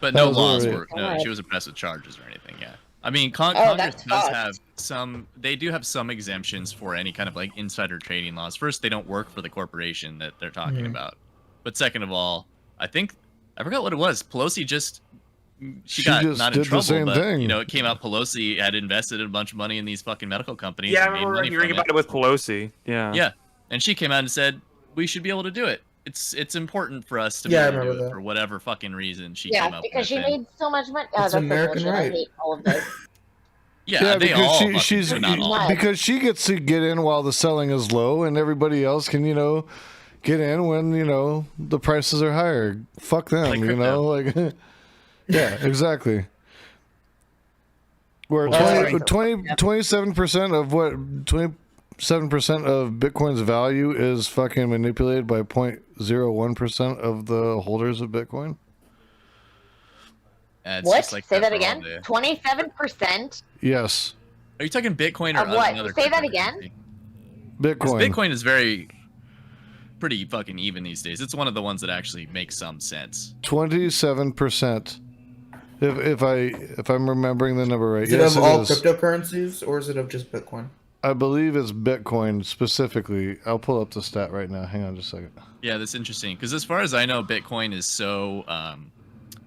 But That no was laws literally were. it. No, Alright. she wasn't pressed with charges or anything. Yeah. I mean, Oh, Congress that's does fucked. have some. They do have some exemptions for any kind of like insider trading laws. First, they don't work for the corporation that they're talking about. But second of all, I think I forgot what it was. Pelosi just. She got just not did in the trouble, same but thing. it came out Pelosi had invested a bunch of money in these fucking medical companies. Yeah, I and made remember money hearing from about it with Pelosi. Yeah. Yeah, and she came out and said we should be able to do it. It's important for us to Yeah, I be able to remember do it that. for whatever fucking reason she Yeah, came up because with. she and- made so much money. Oh, It's that's so American bullshit. right. I hate all of this. Yeah, they all fucking she's do, not all. Nuts. because she gets to get in while the selling is low, and everybody else can get in when the prices are higher. Fuck them, Like like yeah, exactly. Where Well, 27% of 27% of Bitcoin's value is fucking manipulated by 0.01% of the holders of Bitcoin. It's What? just like Say that for all again. the- 27%. Yes, Are you talking Bitcoin or Of what? another Say that cryptocurrency? again? 'Cause Bitcoin. Bitcoin is very. pretty fucking even these days. It's one of the ones that actually makes some sense. 27%. If I'm remembering the number right. Is it Yes, of it all is. cryptocurrencies, or is it of just Bitcoin? I believe it's Bitcoin specifically. I'll pull up the stat right now. Hang on just a second. Yeah, that's interesting because as far as I know, Bitcoin is so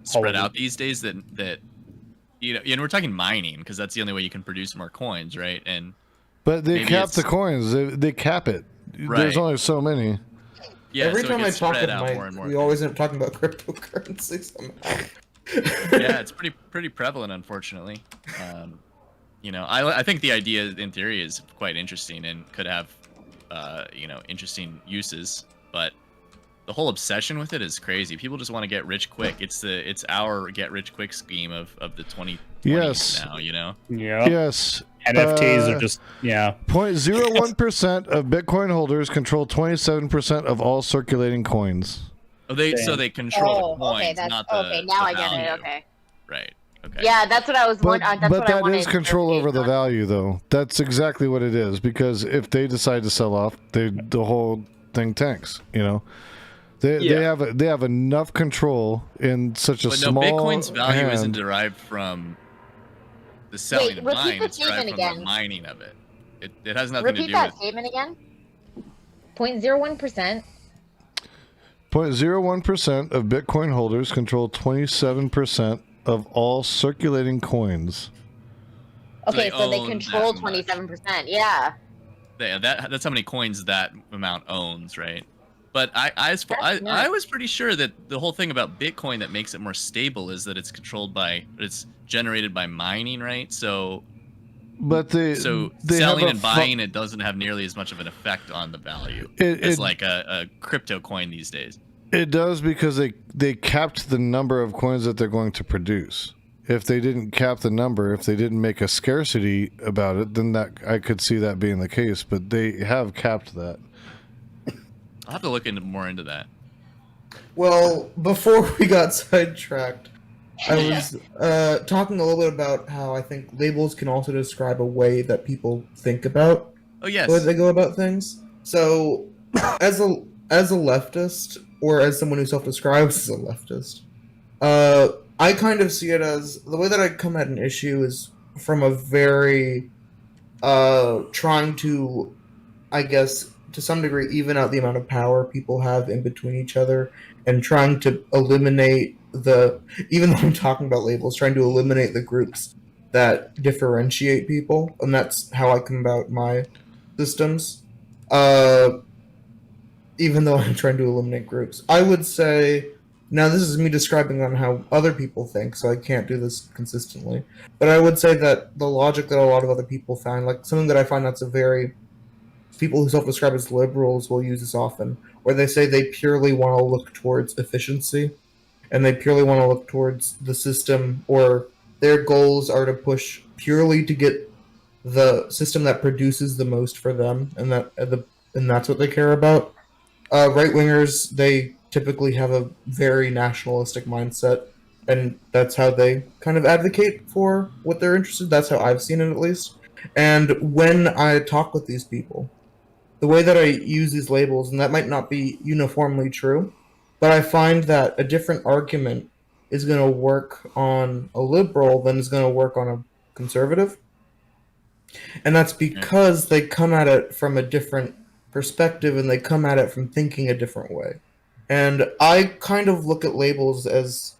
spread out these days that you know, and we're talking mining because that's the only way you can produce more coins, right? And But they maybe cap it's- the coins. They cap it. There's Right. only so many. yeah, Every so time it I gets talk spread to out more Mike, and more. we always end up talking about cryptocurrency somehow. Yeah, it's pretty prevalent, unfortunately. You know, I think the idea in theory is quite interesting and could have you know, interesting uses, but the whole obsession with it is crazy. People just want to get rich quick. It's our get rich quick scheme of the 2020s Yes. now, you know. Yeah. Yes. NFTs are just 0.01% of Bitcoin holders control 27% of all circulating coins. Oh, they control the Oh, coins, okay, that's not the okay. Now the I get it. value. Okay. Right. Okay. Yeah, that's what I was But, wondering. That's but what I that wanted is control over the clarification on. value, though. That's exactly what it is. Because if they decide to sell off, the whole thing tanks. You know, they have enough control in such a But no, small Bitcoin's value hand. isn't derived from the selling Wait, of repeat mine. the It's derived statement from the again. mining of it. It has nothing to Repeat do that with. statement again. 0.01%. 0.01% of Bitcoin holders control 27% of all circulating coins. Okay, they so they own control that much. 27%. Yeah. Yeah, that's how many coins that amount owns, right? But I nuts. was pretty sure that the whole thing about Bitcoin that makes it more stable is that it's it's generated by mining, right? So But they selling have and buying it doesn't have nearly as much of an effect on the value as like a crypto coin these days. It does because they capped the number of coins that they're going to produce. If they didn't cap the number, if they didn't make a scarcity about it, then that I could see that being the case. But they have capped that. I'll have to look more into that. Well, before we got sidetracked, I was talking a little bit about how I think labels can also describe a way that people think about Oh yes. the way they go about things. So, as a leftist, or as someone who self-describes as a leftist, I kind of see it as the way that I come at an issue is from a very trying to, I guess, to some degree, even out the amount of power people have in between each other, and trying to eliminate even though I'm talking about labels, trying to eliminate the groups that differentiate people, and that's how I come about my systems. Even though I'm trying to eliminate groups, I would say, now this is me describing on how other people think, so I can't do this consistently, but I would say that the logic that a lot of other people find, like something that I find that's a very, people who self-describe as liberals will use this often, where they say they purely want to look towards efficiency, and they purely want to look towards the system, or their goals are to push purely to get the system that produces the most for them, and that's what they care about. Right wingers, they typically have a very nationalistic mindset, and that's how they kind of advocate for what they're interested in. That's how I've seen it, at least. And when I talk with these people, the way that I use these labels, and that might not be uniformly true, but I find that a different argument is going to work on a liberal than is going to work on a conservative. And that's because they come at it from a different perspective, and they come at it from thinking a different way. And I kind of look at labels as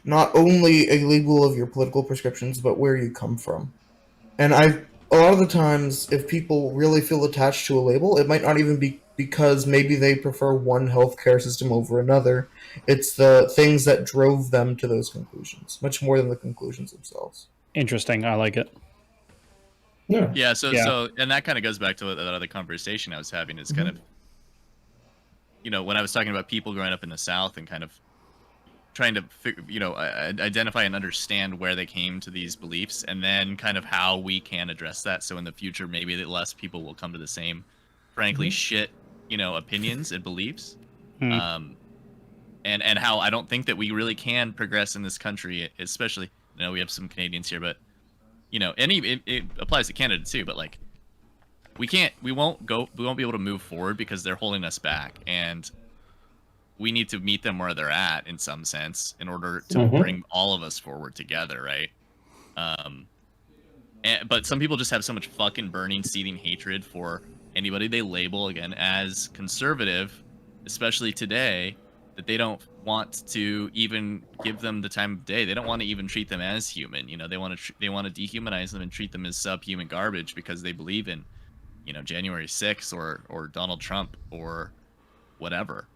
not only a label of your political prescriptions, but where you come from. And a lot of the times, if people really feel attached to a label, it might not even be because maybe they prefer one healthcare system over another. It's the things that drove them to those conclusions, much more than the conclusions themselves. Interesting. I like it. Yeah. So Yeah. and that kind of goes back to that other conversation I was having. Is kind of, you know, when I was talking about people growing up in the South and kind of trying to identify and understand where they came to these beliefs, and then kind of how we can address that. So in the future, maybe that less people will come to the same, frankly, shit, opinions and beliefs. And how I don't think that we really can progress in this country, especially, we have some Canadians here, but, and it applies to Canada too, but like, we won't be able to move forward because they're holding us back, and we need to meet them where they're at in some sense in order to bring all of us forward together, right? But some people just have so much fucking burning, seething hatred for anybody they label again as conservative, especially today, that they don't want to even give them the time of day. They don't want to even treat them as human. You know, they want to dehumanize them and treat them as subhuman garbage because they believe in, you know, January 6th or Donald Trump or whatever.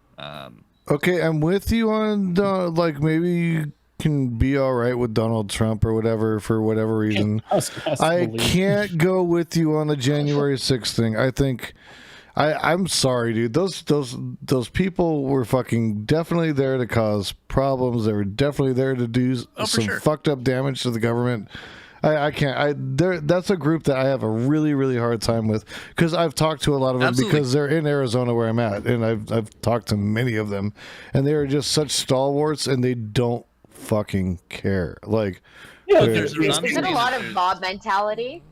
Okay, I'm with you on like maybe you can be all right with Donald Trump or whatever for whatever reason. I can't go with you on the January 6th thing. I think I'm sorry, dude. Those people were fucking definitely there to cause problems. They were definitely there to do some fucked up damage to the government. I can't. That's a group that I have a really, really hard time with because I've talked to a lot of them because they're in Arizona where I'm at, and I've talked to many of them, and they are just such stalwarts, and they don't fucking care. Like, is it a lot of mob mentality?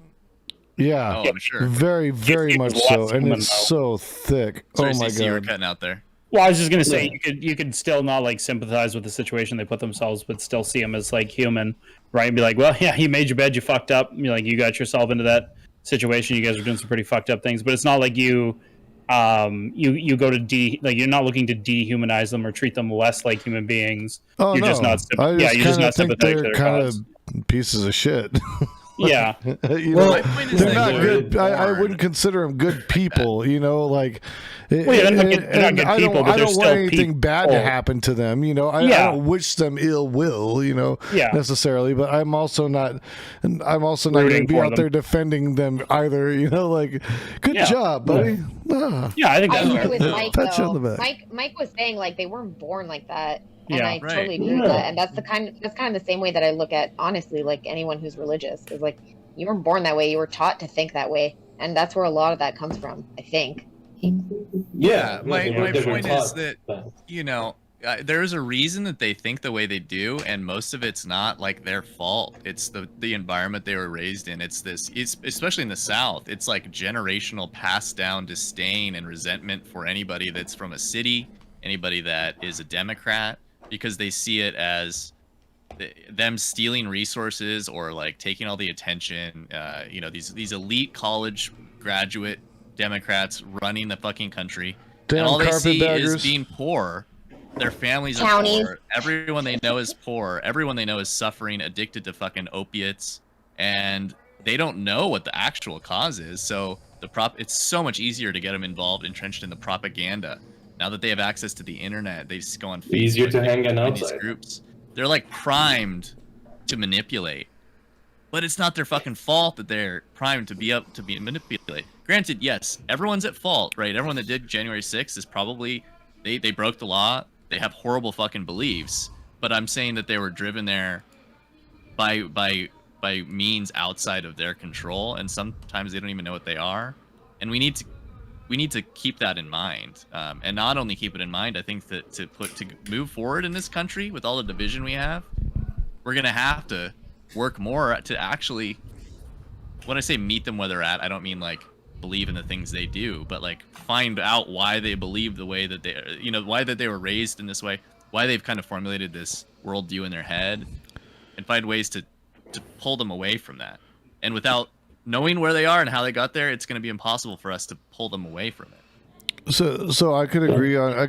Yeah, I'm sure. Very, very much so, and it's so thick. Sorry, oh my CC, you were god! cutting out there. Well, I was just gonna say you could still not like sympathize with the situation they put themselves, but still see them as like human, right? And be like, well, yeah, you made your bed, you fucked up. You're like, you got yourself into that situation. You guys are doing some pretty fucked up things, but it's not like you go to you're not looking to dehumanize them or treat them less like human beings. Oh, you're no. just not. I just not think sympathetic to they're their kind cause. of pieces of shit. Yeah. You Well, know, My point is they're that not they're good. I wouldn't consider them good people. You know, like. Well, yeah, they're not good people, but I they're don't still want anything bad to people. happen to them. You know, I don't wish them ill will. You know, necessarily. But I'm also not going to be out there defending them either. You know, like, good job, buddy. Yeah, I think I that's agree fair. with Mike Pat you on though. the back. Mike was saying like they weren't born like that. And Yeah. I totally agree with that. And that's kind of the same way that I look at honestly, like anyone who's religious is like you weren't born that way, you were taught to think that way. And that's where a lot of that comes from, I think. Yeah, my they were point is taught that, you know, there's a reason that they think the way they do, and most of it's not like their fault. It's the environment they were raised in. It's especially in the South, it's like generational passed down disdain and resentment for anybody that's from a city, anybody that is a Democrat, because they see it as them stealing resources or like taking all the attention. You know, these elite college graduate Democrats running the fucking country, Damn and all they see carpetbaggers. is being poor. Their families are Counties. poor. Everyone they know is poor. Everyone they know is suffering, addicted to fucking opiates, and they don't know what the actual cause is. So it's so much easier to get them involved, entrenched in the propaganda. Now that they have access to the internet, they just go on Facebook. Easier to and hang join out these outside. groups. They're like primed to manipulate. But it's not their fucking fault that they're primed to be manipulated. Granted, yes, everyone's at fault, right? Everyone that did January 6th is probably they broke the law. They have horrible fucking beliefs. But I'm saying that they were driven there by means outside of their control, and sometimes they don't even know what they are. And we need to keep that in mind. And not only keep it in mind, I think that to move forward in this country with all the division we have, we're gonna have to work more to actually, when I say meet them where they're at, I don't mean like believe in the things they do, but like find out why they believe the way that they, you know, why that they were raised in this way, why they've kind of formulated this worldview in their head, and find ways to pull them away from that. And without knowing where they are and how they got there, it's going to be impossible for us to pull them away from it. So I could agree on I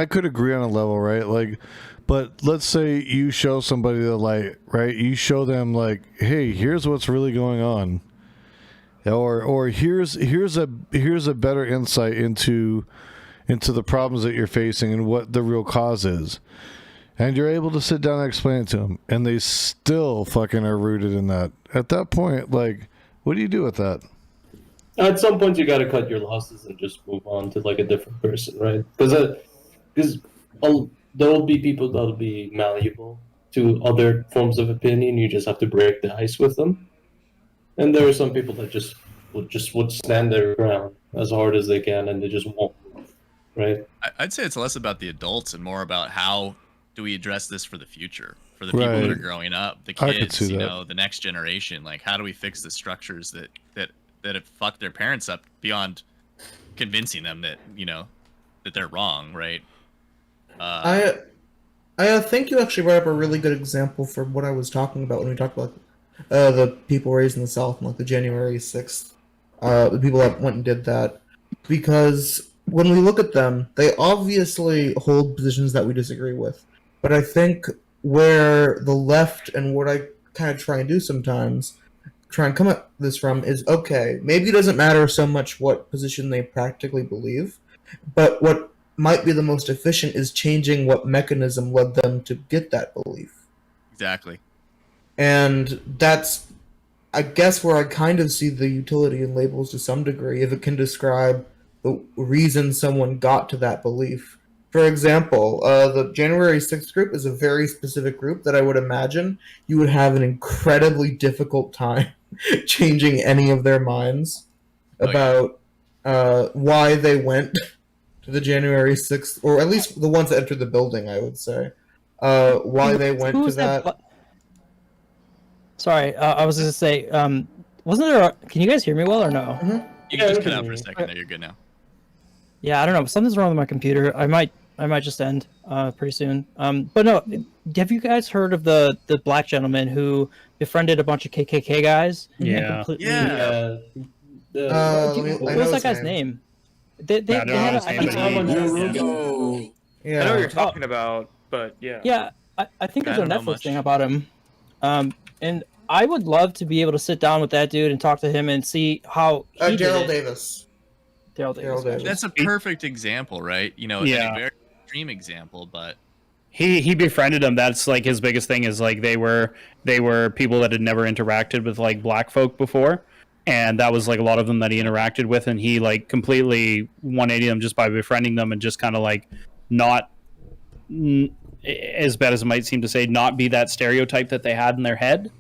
could agree on a level, right? Like, but let's say you show somebody the light, right? You show them like, hey, here's what's really going on, or here's a better insight into the problems that you're facing and what the real cause is, and you're able to sit down and explain it to them, and they still fucking are rooted in that. At that point, like, what do you do with that? At some point, you got to cut your losses and just move on to like a different person, right? Because there will be people that will be malleable to other forms of opinion. You just have to break the ice with them. And there are some people that would stand their ground as hard as they can, and they just won't move, right? I'd say it's less about the adults and more about how do we address this for the future, for the people that are growing up, the I could kids, see you that. know, the next generation. Like, how do we fix the structures that that have fucked their parents up beyond convincing them that that they're wrong, right? I think you actually brought up a really good example for what I was talking about when we talked about the people raised in the South, like the January 6th, the people that went and did that. Because when we look at them, they obviously hold positions that we disagree with. But I think where the left and what I kind of try and do sometimes, try and come at this from, is okay, maybe it doesn't matter so much what position they practically believe, but what might be the most efficient is changing what mechanism led them to get that belief. Exactly. And that's, I guess, where I kind of see the utility in labels to some degree, if it can describe the reason someone got to that belief. For example, the January 6th group is a very specific group that I would imagine you would have an incredibly difficult time changing any of their minds about why they went to the January 6th, or at least the ones that entered the building, I would say. Why they went to that. Sorry, I was going to say, wasn't there can you guys hear me well or no? Mm-hmm. You can just cut out for a second there, you're good now. Yeah, I don't know. Something's wrong with my computer. I might just end pretty soon. But no, have you guys heard of the black gentleman who befriended a bunch of KKK guys? Yeah. What was that guy's name? They had I know what you're talking about, but yeah. Yeah, I think there's a Netflix thing about him. And I would love to be able to sit down with that dude and talk to him and see how he Daryl Davis. Daryl Davis. That's a perfect example, right? A very extreme example, but he befriended them. That's like his biggest thing is like they were people that had never interacted with like black folk before, and that was like a lot of them that he interacted with, and he like completely 180 them just by befriending them and just kind of like not, as bad as it might seem to say, not be that stereotype that they had in their head,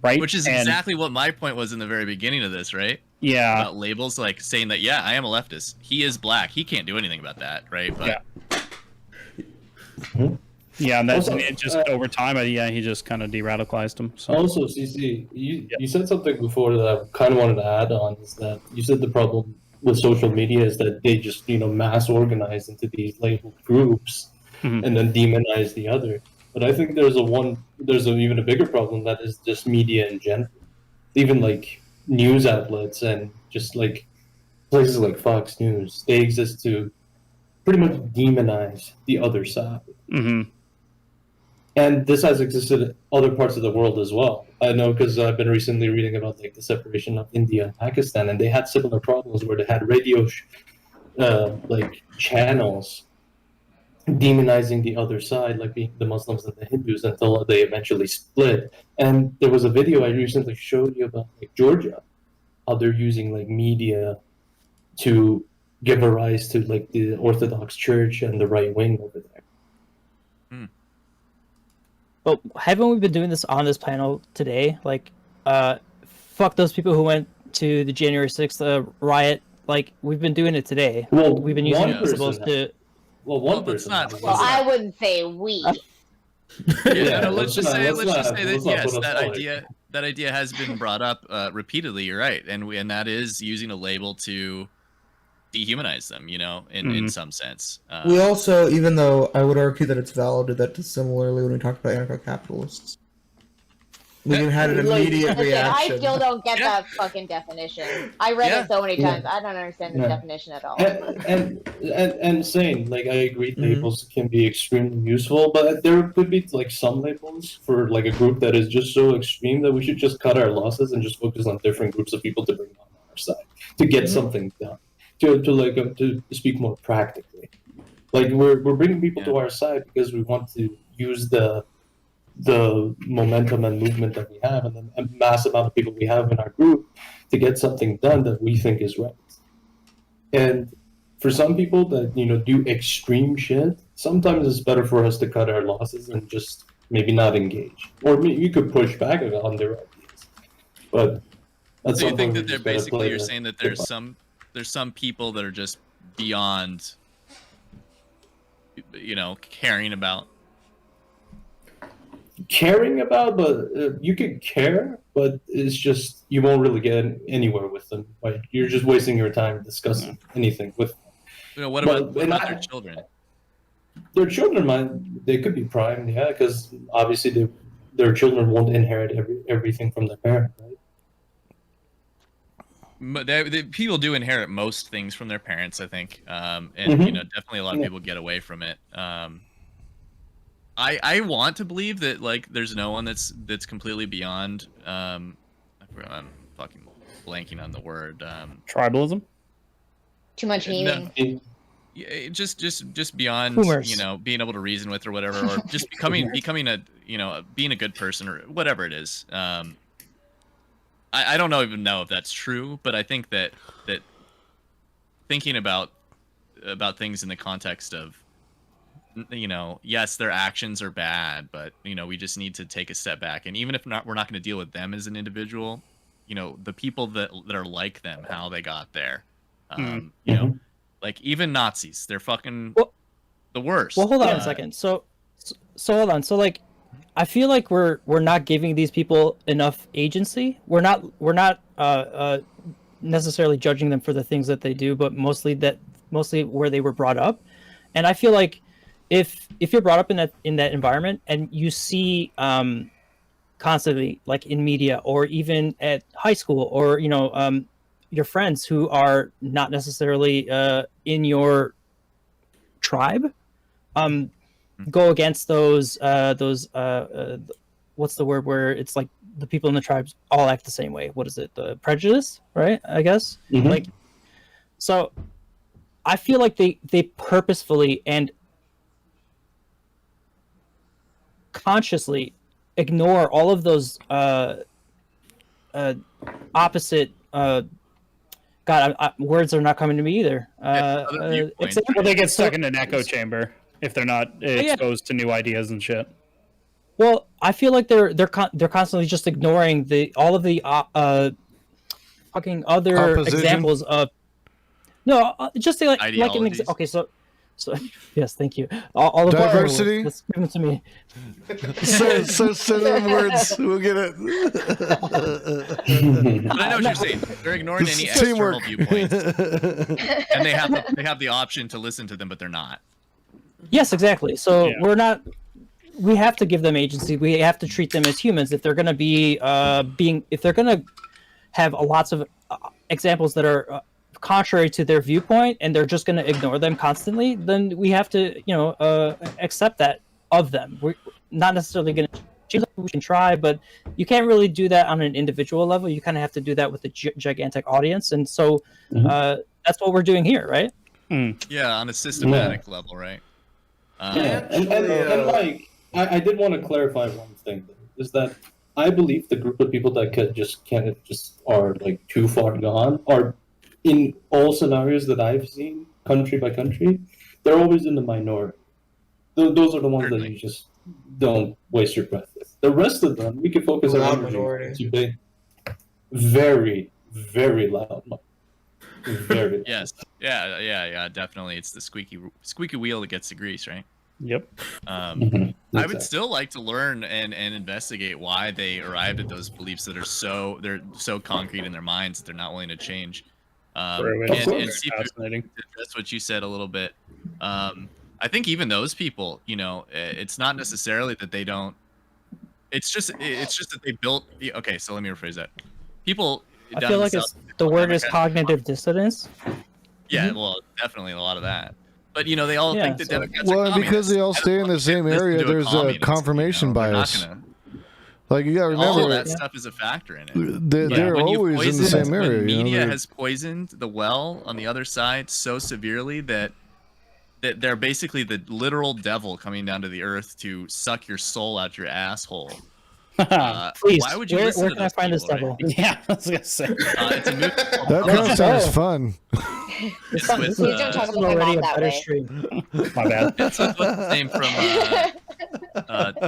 right? Which is exactly what my point was in the very beginning of this, right? Yeah. About labels, like saying that, yeah, I am a leftist. He is black. He can't do anything about that, right? But yeah, and that's it. Just over time, he just kind of de-radicalized him. So. Also, CC, you said something before that I kind of wanted to add on, is that you said the problem with social media is that they just mass organize into these labeled groups and then demonize the other. But I think there's even a bigger problem that is just media in general, even like news outlets and just like places like Fox News. They exist to pretty much demonize the other side. Mm-hmm. And this has existed in other parts of the world as well. I know because I've been recently reading about like the separation of India and Pakistan, and they had similar problems where they had radio like channels demonizing the other side, like the Muslims and the Hindus, until they eventually split. And there was a video I recently showed you about like Georgia, how they're using like media to give a rise to like the Orthodox Church and the right wing over there. But haven't we been doing this on this panel today? Like, fuck those people who went to the January 6th riot. Like, we've been doing it today. Well, we've been using it supposed to. Well, one person. Well, I wouldn't say we. Let's just say that yes, that idea has been brought up repeatedly. You're right, and that is using a label to dehumanize them, in some sense. We also, even though I would argue that it's valid, did that similarly when we talked about anarcho-capitalists. We had an immediate reaction. I still don't get that fucking definition. I read it so many times. I don't understand the definition at all. And same, like I agree, labels can be extremely useful, but there could be like some labels for like a group that is just so extreme that we should just cut our losses and just focus on different groups of people to bring on our side to get something done. To speak more practically, like we're bringing people to our side because we want to use the momentum and movement that we have and the mass amount of people we have in our group to get something done that we think is right. And for some people that do extreme shit, sometimes it's better for us to cut our losses and just maybe not engage, or you could push back on their ideas. But that's so you think something that they're basically, you're saying that there's some people that are just beyond caring about caring about, but you can care, but it's just you won't really get anywhere with them. Right? You're just wasting your time discussing anything with them. You know, what But- about, what and about I- their children? Their children they could be primed, yeah, because obviously their children won't inherit everything from their parent, right? People do inherit most things from their parents, I think, and Mhm. you know, definitely a lot of Yeah. people get away from it. I want to believe that like there's no one that's completely beyond. I'm fucking blanking on the word. Tribalism. Too much meaning. Yeah, just beyond Boomers. you know, being able to reason with or whatever, or just becoming a, you know, being a good person or whatever it is. I don't even know if that's true, but I think that thinking about things in the context of, you know, yes, their actions are bad, but you know, we just need to take a step back, and even if we're not going to deal with them as an individual, you know, the people that are like them, how they got there. You know, like even Nazis, they're fucking Well- the worst. Well, hold on Uh, a second. So hold on. So like, I feel like we're not giving these people enough agency. We're not necessarily judging them for the things that they do, but mostly where they were brought up. And I feel like if you're brought up in that environment and you see constantly, like in media or even at high school, or you know, your friends who are not necessarily in your tribe, go against those what's the word where it's like the people in the tribes all act the same way. What is it? The prejudice, right? I guess. Mhm. Like, so I feel like they purposefully and consciously ignore all of those opposite words are not coming to me either. other viewpoints. Well, they get stuck in an echo chamber if they're not yeah. exposed to new ideas and shit. Well, I feel like they're constantly just ignoring all of the fucking other Opposition? examples of just like an Ideologies. okay, so yes, thank you. All of Diversity? Let's give it to me. So synonym words. We'll get it. But I know what you're saying. They're ignoring any This is external teamwork. viewpoints, and they have the option to listen to them, but they're not. Yes, exactly. So Yeah. we have to give them agency. We have to treat them as humans. If they're going to be if they're going to have lots of examples that are contrary to their viewpoint, and they're just going to ignore them constantly, then we have to, you know, accept that of them. We're not necessarily going to change them. We can try, but you can't really do that on an individual level. You kind of have to do that with a gigantic audience, and so that's what we're doing here, right? Yeah, on a systematic level, right? Yeah, and like I did want to clarify one thing though, is that I believe the group of people that just are like too far gone are, in all scenarios that I've seen, country by country, they're always in the minority. Those are the ones that Certainly. you just don't waste your breath with. The rest of them, we can focus our Loud energy minority. to be very, very loud. Very loud. Yes. Yeah. Definitely, it's the squeaky wheel that gets the grease, right? Yep. Mhm. I would Exactly. still like to learn and investigate why they arrived at those beliefs that are they're so concrete in their minds that they're not willing to change. Very And see if fascinating. that's what you said a little bit. I think even those people, you know, it's not necessarily that they don't. It's just that they built. Okay, so let me rephrase that. People. I down feel in like South- the word is Democrat- cognitive dissonance. Yeah, well, definitely a lot of that. But you know, they all Yeah, think that so- Democrats are Well, and because communists. they all How stay in the fuck same listen area, to there's a communist, confirmation you know? They're not bias. gonna- Like you gotta all remember, of that stuff is a factor in it. they're When you've always in the poisoned- same area. When you know, media they're- has poisoned the well on the other side so severely that they're basically the literal devil coming down to the earth to suck your soul out your asshole. Please, why would you where listen to can I those find this people, devil? Yeah, I was gonna say. It's a movie. that kind of sounds fun. It's fun. with, Please don't talk This is about my already mom a that better way. stream. My bad. It's what's his name from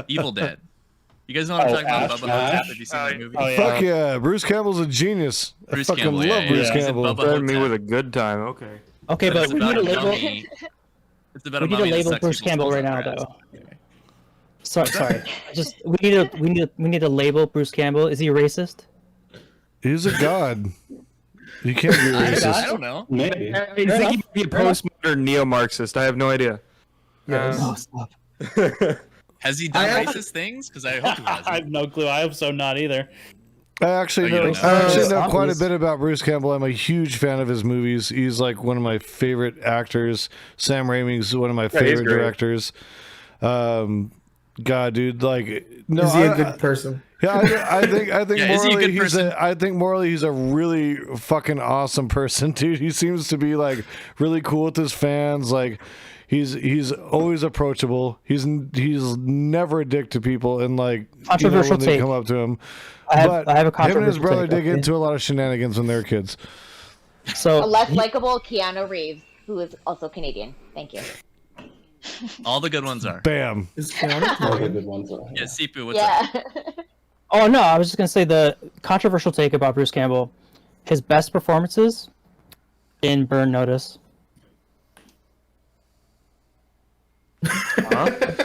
Evil Dead. You guys know what I'm talking about? Ash, Bubba Hotep. Ash. Have you seen that movie? Oh, yeah. Fuck yeah, Bruce Campbell's a genius. Bruce I fucking Campbell, love yeah, Bruce yeah. He's in Campbell. Bubba Threatened me Hotep. with a good time. Okay. Okay, but It's we about need to a label. mummy. It's about We a need to mummy that label sucks Bruce people's Campbell souls right out now, their ass. though. Okay. Sorry. We need to label Bruce Campbell. Is he a racist? He's a god. You can't be I racist. don't know. Maybe. I think he might be a postmodern neo-Marxist. I have no idea. Yes. Oh, stop. Has he done I- racist things? Because I hope he hasn't. I have no clue. I hope so not either. I actually Oh, you know. don't know. I actually know quite a Obvious. bit about Bruce Campbell. I'm a huge fan of his movies. He's like one of my favorite actors. Sam Raimi's one of my he's favorite great. directors. God, dude, like no, Is he a good person? Yeah, I think Yeah, is he a morally good person? I think morally he's a really fucking awesome person, dude. He seems to be like really cool with his fans. Like he's always approachable. He's never a dick to people, and like Controversial when they take. come up to him. I have a him and his controversial brother take, did get okay? into a lot of shenanigans when they were kids. A So less likable Keanu Reeves, who is also Canadian. Thank you. All the good ones are. Bam. Is Keanu All the Canadian? good ones are. Yeah, Sipu, what's up? Yeah. Oh no, I was just gonna say the controversial take about Bruce Campbell. His best performances in Burn Notice.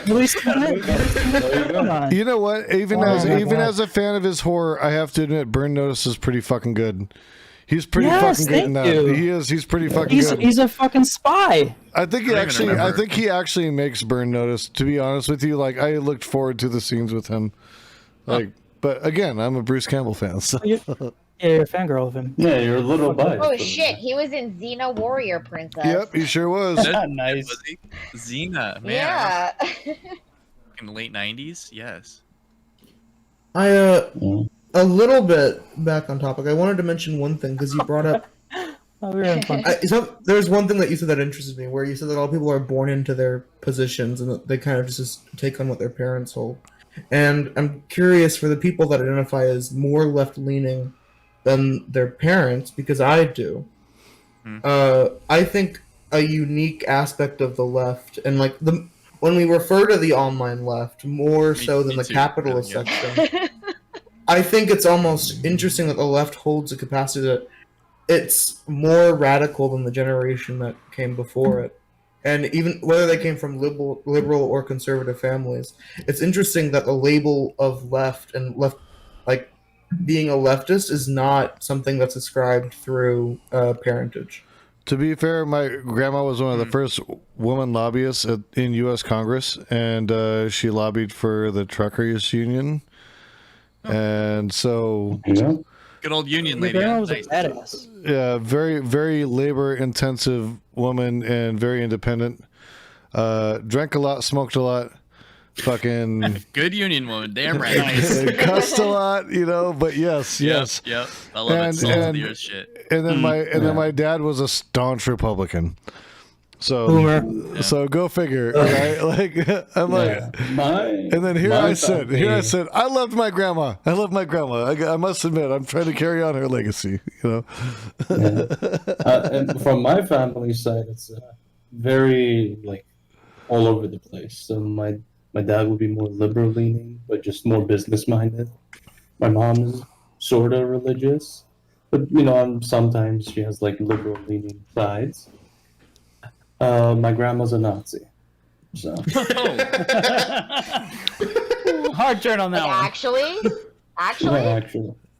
Release it. Come on. You know what? Even Oh as my even God. as a fan of his horror, I have to admit, Burn Notice is pretty fucking good. He's pretty Yes, fucking good in that. thank you. He is. He's pretty fucking He's good. he's a fucking spy. I think he I don't even actually. I remember. think he actually makes Burn Notice. To be honest with you, like I looked forward to the scenes with him. Like, but again, I'm a Bruce Campbell fan. So. Yeah, you're a fangirl of him. Yeah, you're a little biased. Oh but- shit, he was in Xena Warrior Princess. Yep, he sure was. Nice. Was he? Xena, man. Yeah. In the late 90s? Yes. I Yeah. a little bit back on topic. I wanted to mention one thing because you brought up. Oh, we were having fun. There's one thing that you said that interested me, where you said that all people are born into their positions and that they kind of just take on what their parents hold. And I'm curious for the people that identify as more left-leaning than their parents, because I do. I think a unique aspect of the left, and like when we refer to the online left more so than me the too. capitalist Yeah. section, I think it's almost interesting that the left holds a capacity that it's more radical than the generation that came before it. And even whether they came from liberal or conservative families, it's interesting that the label of left and left, like being a leftist, is not something that's ascribed through parentage. To be fair, my grandma was one of the first woman lobbyists in U.S. Congress, and she lobbied for the truckers union. And so, Yeah. Good old union Your lady. grandma huh? was a Nice. badass. yeah, very, very labor-intensive woman and very independent. Drank a lot, smoked a lot, fucking Good union woman. Damn right. cussed a lot, you know. But yes. Yep. I love And- it. Salt of and- the earth shit. And then then my dad was a staunch Republican. So Boomer. so go figure, right? Like I'm like. Yeah. My, And then here my I said, family- I loved my grandma. I love my grandma. I must admit, I'm trying to carry on her legacy. You know, And from my family side, it's very like all over the place. So my dad would be more liberal leaning, but just more business minded. My mom is sort of religious, but sometimes she has like liberal leaning sides. My grandma's a Nazi, so Hard turn on that one. Actually,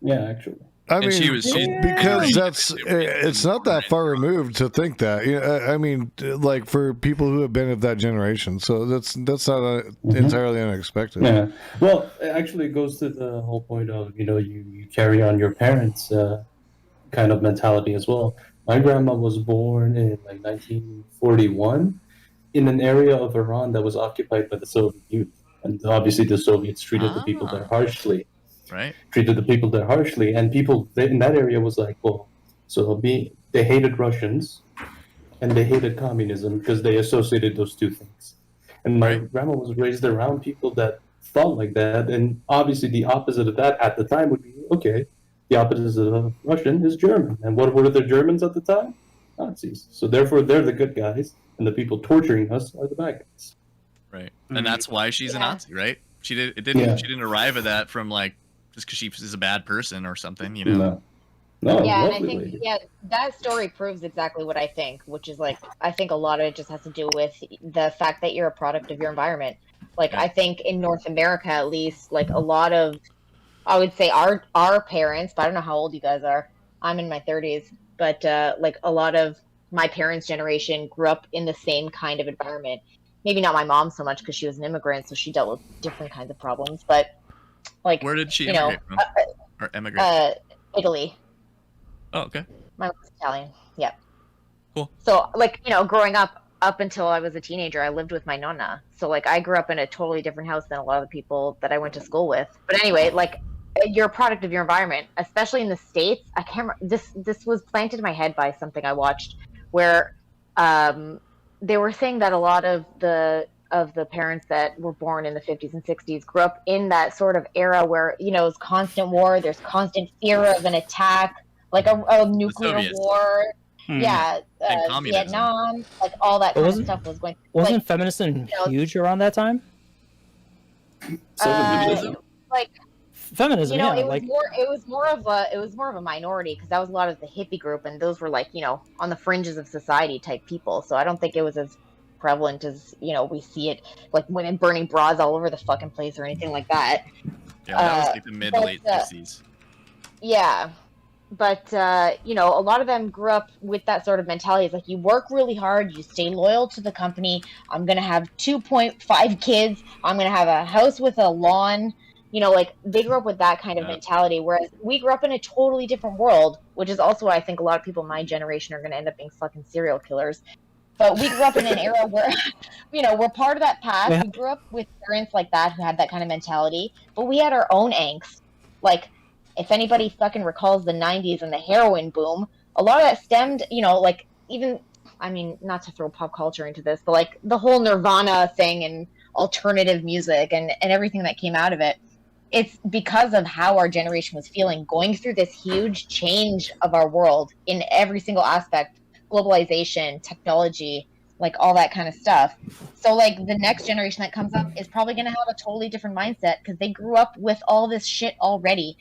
yeah, actually. I And mean, she's because it's not that far removed to think that. You know, I mean, like for people who have been of that generation, so that's not entirely unexpected. Yeah. Well, actually, it goes to the whole point of you carry on your parents' kind of mentality as well. My grandma was born in like 1941 in an area of Iran that was occupied by the Soviet youth, and obviously the Soviets treated the people there harshly. Right. And people in that area was like, well, so they hated Russians, and they hated communism because they associated those two things. And my grandma was raised around people that thought like that, and obviously the opposite of that at the time would be, okay, the opposite of Russian is German. And what were the Germans at the time? Nazis. So therefore they're the good guys, and the people torturing us are the bad guys. Right. And that's why she's a Yeah. Nazi, right? She didn't she didn't arrive at that from like just because she is a bad person or something, you know. No, yeah, and I lovely think lady. that story proves exactly what I think, which is like I think a lot of it just has to do with the fact that you're a product of your environment. Like Yeah. I think in North America, at least, like a lot of, I would say our parents, but I don't know how old you guys are. I'm in my 30s, but like a lot of my parents' generation grew up in the same kind of environment. Maybe not my mom so much because she was an immigrant, so she dealt with different kinds of problems. But like, Where did she you know, immigrate from? Or emigrate? Italy. Oh, okay. My mom's Italian. Yeah. Cool. So like, you know, growing up until I was a teenager, I lived with my nonna. So like I grew up in a totally different house than a lot of the people that I went to school with. But anyway, like you're a product of your environment, especially in the States. I can't remember, this was planted in my head by something I watched where they were saying that a lot of the parents that were born in the 50s and 60s grew up in that sort of era where, you know, it's constant war, there's constant fear of an attack, like a nuclear Soviets. war. Hmm. Yeah, And communism. Vietnam, like all that But kind of stuff was going. Wasn't like, feminism know- huge around that time? like Feminism, you know, yeah. it was Like more of a minority because that was a lot of the hippie group, and those were like, you know, on the fringes of society type people. So I don't think it was as prevalent as, you know, we see it, like women burning bras all over the fucking place or anything like that. Yeah, that was like the mid to but, late 60s. Yeah. But, you know, a lot of them grew up with that sort of mentality. It's like you work really hard, you stay loyal to the company. I'm going to have 2.5 kids. I'm going to have a house with a lawn. You know, like they grew up with that kind of Yeah. mentality, whereas we grew up in a totally different world, which is also why I think a lot of people in my generation are going to end up being fucking serial killers. But we grew up in an era where, you know, we're part of that past. Yeah. We grew up with parents like that who had that kind of mentality, but we had our own angst. Like, if anybody fucking recalls the 90s and the heroin boom, a lot of that stemmed, you know, like even, I mean, not to throw pop culture into this, but like the whole Nirvana thing and alternative music and everything that came out of it. It's because of how our generation was feeling, going through this huge change of our world in every single aspect, globalization, technology, like all that kind of stuff. So like the next generation that comes up is probably going to have a totally different mindset because they grew up with all this shit already.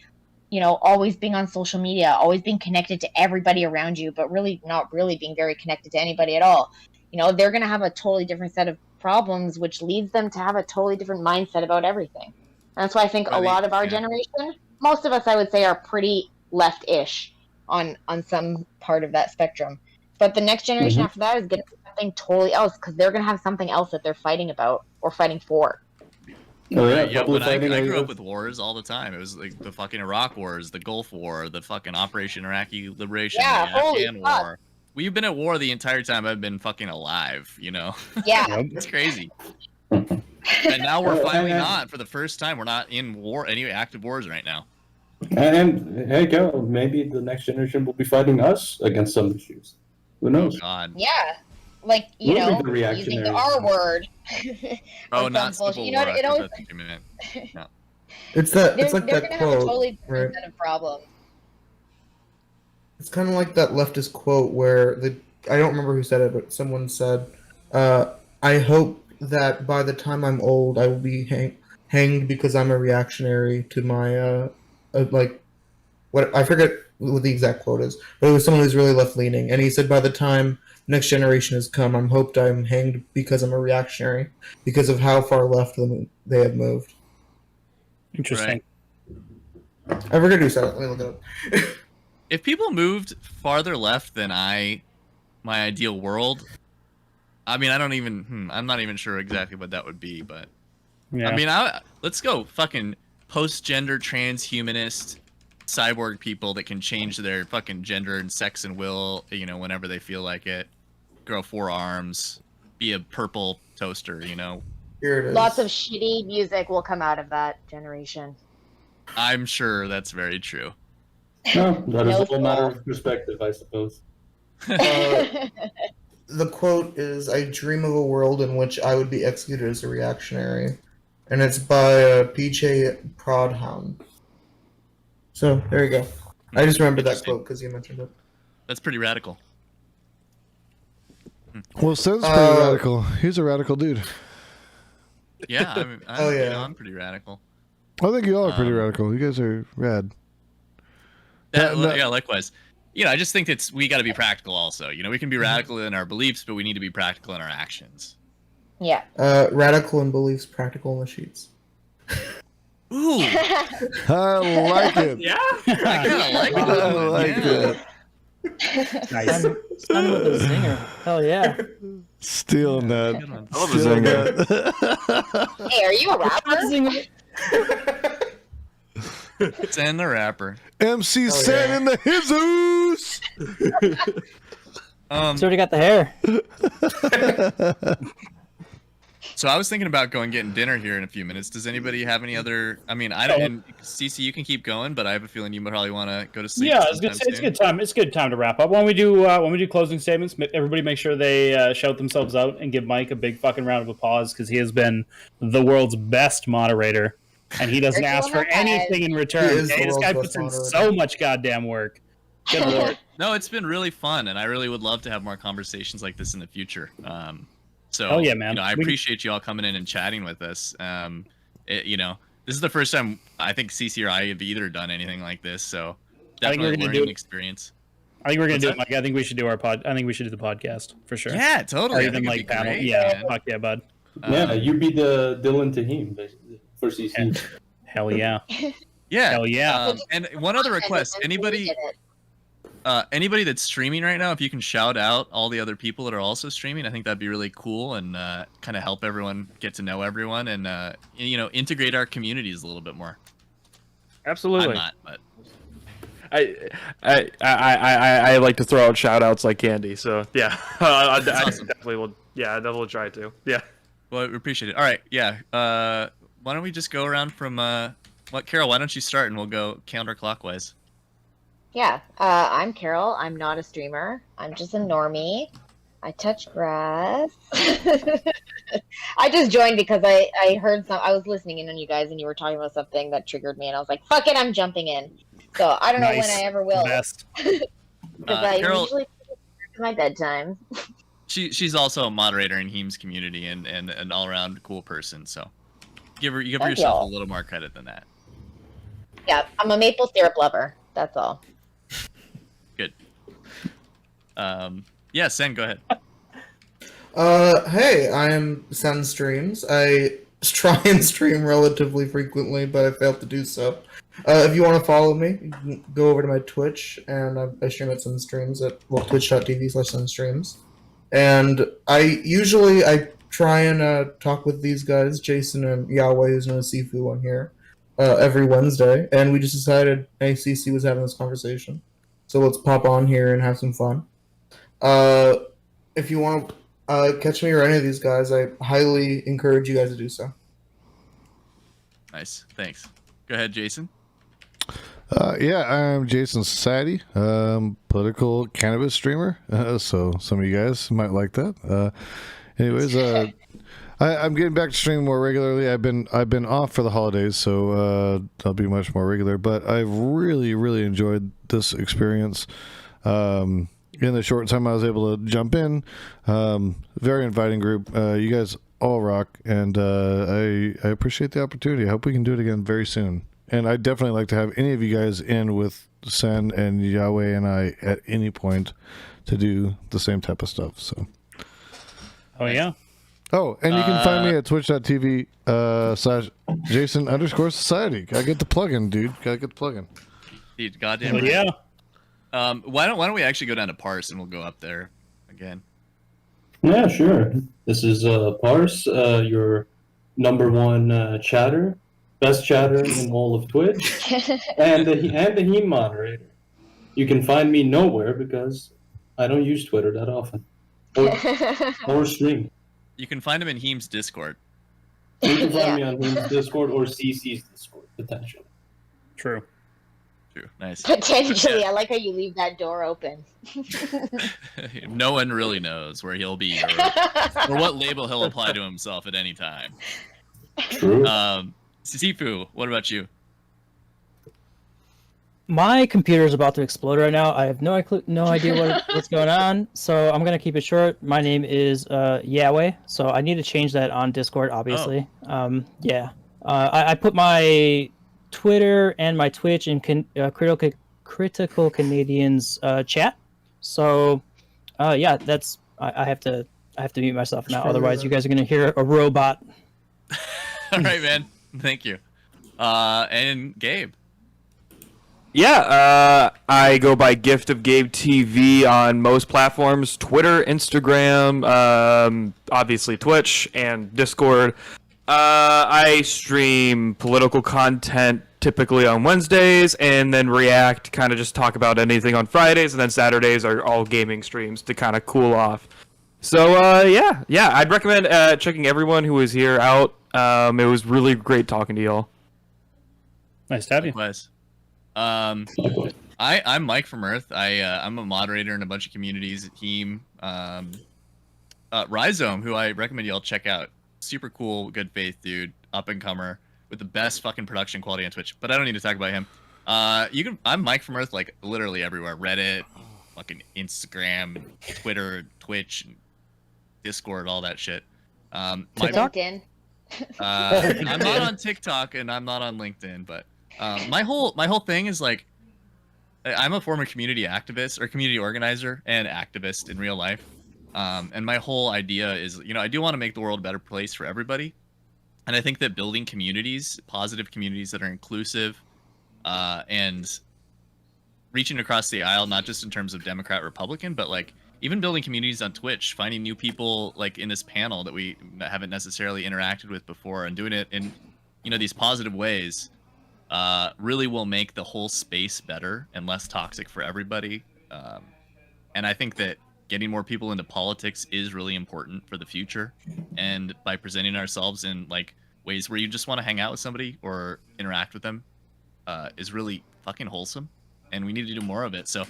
You know, always being on social media, always being connected to everybody around you, but really not really being very connected to anybody at all. You know, they're going to have a totally different set of problems, which leads them to have a totally different mindset about everything. And that's why I think a lot of our generation, most of us, I would say, are pretty left-ish on some part of that spectrum. But the next generation after that is going to be something totally else because they're going to have something else that they're fighting about or fighting for. Oh, yeah, Yeah, probably when I fighting grew up over- with wars all the time. It was like the fucking Iraq wars, the Gulf War, the fucking Operation Iraqi Liberation, Yeah, the holy Afghan fuck. War. We've been at war the entire time I've been fucking alive, you know? Yeah. It's crazy. And now we're Oh, finally and- not, for the first time, we're not in war, any active wars right now. And hey, go. Maybe the next generation will be fighting us against some issues. Who knows? God. Yeah. Like, you We'll be know, the using the reactionaries. R word. Oh, Or not some bullshit. Civil You know War. what? I It thought always, that's what you meant. It's that. they're It's like they're that going to have a quote. totally different right? set of problems. It's kind of like that leftist quote where I don't remember who said it, but someone said, "I hope that by the time I'm old, I will be hanged because I'm a reactionary to my like what I forget what the exact quote is, but it was someone who's really left leaning, and he said by the time next generation has come, I'm hanged because I'm a reactionary because of how far left they have moved." Interesting. I forget who said it. Let me look it up. If people moved farther left than my ideal world, I mean, I don't even, I'm not even sure exactly what that would be, but Yeah. I mean, let's go fucking post-gender transhumanist cyborg people that can change their fucking gender and sex and will, you know, whenever they feel like it, grow 4 arms, be a purple toaster, you know. Here it is. Lots of shitty music will come out of that generation. I'm sure that's very true. No, that is No a whole matter fault. of perspective, I suppose. The quote is, "I dream of a world in which I would be executed as a reactionary," and it's by P.J. Prodhound. So there you go. I just remembered that Interesting. quote because you mentioned it. That's pretty radical. Well, Sid's pretty radical. He's a radical dude. Yeah, I mean, Oh, you yeah. know, I'm pretty radical. I think you all are pretty Um, radical. You guys are rad. Yeah, likewise. You know, I just think we got to be practical also. You know, we can be radical in our beliefs, but we need to be practical in our actions. Yeah. Radical in beliefs, practical in the sheets. Ooh, I like it. Yeah. I kind of like I that one. like Yeah. it. Nice. Son with a zinger. Hell yeah. Stealing that. Good one. I love a Stealing zinger. that. Hey, are you a rapper? Send the rapper. MC Sen in the Hizoos. He's already got the hair. So I was thinking about going getting dinner here in a few minutes. Does anybody have any other? I mean, I don't. And CC, you can keep going, but I have a feeling you probably want to go to sleep. Yeah, it's good. It's good time. It's good time to wrap up. When we do closing statements, everybody make sure they shout themselves out and give Mike a big fucking round of applause because he has been the world's best moderator, and he doesn't You're ask doing for that. anything in He return. is the Hey, this world's guy best puts in moderator. so much goddamn work. Good lord. No, it's been really fun, and I really would love to have more conversations like this in the future. So, Oh, yeah, man. You know, I We- appreciate you all coming in and chatting with us. You know, this is the first time I think CC or I have either done anything like this, so I think we're definitely gonna learning do it. experience. I think we're gonna What's do that? it, Mike. I think we should do our pod. I think we should do the podcast for sure. Yeah, Or totally. I even think like it'd be panel. great, Yeah, man. fuck yeah, bud. Yeah, you be the Dylan Tahim basically, for CC. Hell yeah. Yeah. Hell yeah. And one other request: anybody that's streaming right now, if you can shout out all the other people that are also streaming, I think that'd be really cool and kind of help everyone get to know everyone and you know, integrate our communities a little bit more. Absolutely. I'm not, but I like to throw out shout outs like candy. So yeah, I awesome. definitely will. Yeah, I definitely will try to. Yeah. well, we appreciate it. All right, yeah. Why don't we just go around from Carol? Why don't you start and we'll go counterclockwise. Yeah, I'm Carol. I'm not a streamer. I'm just a normie. I touch grass. I just joined because I heard I was listening in on you guys and you were talking about something that triggered me and I was like, fuck it, I'm jumping in. So I don't know when Nice. I ever will. Best. Because I Carol, usually my bedtime. she's also a moderator in Heem's community and an all around cool person. So give Thank yourself y'all. a little more credit than that. Yeah, I'm a maple syrup lover. That's all. Good. Yeah, Sen, go ahead. Hey, I am Sen Streams. I try and stream relatively frequently, but I failed to do so. If you want to follow me, you can go over to my Twitch, and I stream at Sen Streams at twitch.tv/Sen Streams. And I try and talk with these guys, Jason and Yahweh, who's known as Sifu on here, every Wednesday. And we just decided ACC was having this conversation, so let's pop on here and have some fun. If you want to catch me or any of these guys, I highly encourage you guys to do so. Nice. Thanks. Go ahead, Jason. Yeah, I'm Jason Society, political cannabis streamer. So some of you guys might like that. Anyways, I'm getting back to streaming more regularly. I've been off for the holidays, so I'll be much more regular. But I've really enjoyed this experience. In the short time I was able to jump in, very inviting group. You guys all rock, and I appreciate the opportunity. I hope we can do it again very soon. And I'd definitely like to have any of you guys in with Sen and Yahweh and I at any point to do the same type of stuff. So. Oh yeah. Oh, and you can find me at twitch.tv /Jason_Society. Gotta get the plug-in, dude. Gotta get the plug-in. Dude, goddamn. Well, right. yeah. Why don't we actually go down to Parse and we'll go up there again. Yeah, sure. This is Parse, your number one chatter, best chatter in all of Twitch, and the Heem moderator. You can find me nowhere because I don't use Twitter that often, or stream. You can find him in Heem's Discord. You can find me on Heem's Discord or CC's Discord potentially. True. True. Nice. Potentially, I like how you leave that door open. No one really knows where he'll be or what label he'll apply to himself at any time. True. Sifu, what about you? My computer is about to explode right now. I have no idea what's going on, so I'm gonna keep it short. My name is Yahweh, so I need to change that on Discord, obviously. Yeah, I put my Twitter and my Twitch in Critical Canadians chat. So, yeah, that's I have to I have to mute myself now, Probably otherwise that. you guys are gonna hear a robot. All right, man. Thank you. And Gabe. Yeah, I go by Gift of Gabe TV on most platforms: Twitter, Instagram, obviously Twitch, and Discord. I stream political content typically on Wednesdays, and then React, kind of just talk about anything on Fridays, and then Saturdays are all gaming streams to kind of cool off. So yeah, I'd recommend checking everyone who was here out. It was really great talking to y'all. Nice to have you. Likewise. I'm Mike from Earth. I'm a moderator in a bunch of communities, a team. Rhizome, who I recommend y'all check out. Super cool, good faith dude, up and comer with the best fucking production quality on Twitch. But I don't need to talk about him. I'm Mike from Earth, like literally everywhere. Reddit, fucking Instagram, Twitter, Twitch, Discord, all that shit. LinkedIn. I'm not on TikTok and I'm not on LinkedIn, but my whole thing is like, I'm a former community activist or community organizer and activist in real life. And my whole idea is, I do want to make the world a better place for everybody. And I think that building communities, positive communities that are inclusive, and reaching across the aisle, not just in terms of Democrat, Republican, but like even building communities on Twitch, finding new people like in this panel that we haven't necessarily interacted with before, and doing it in, these positive ways, really will make the whole space better and less toxic for everybody. And I think that getting more people into politics is really important for the future. And by presenting ourselves in like ways where you just want to hang out with somebody or interact with them, is really fucking wholesome. And we need to do more of it. So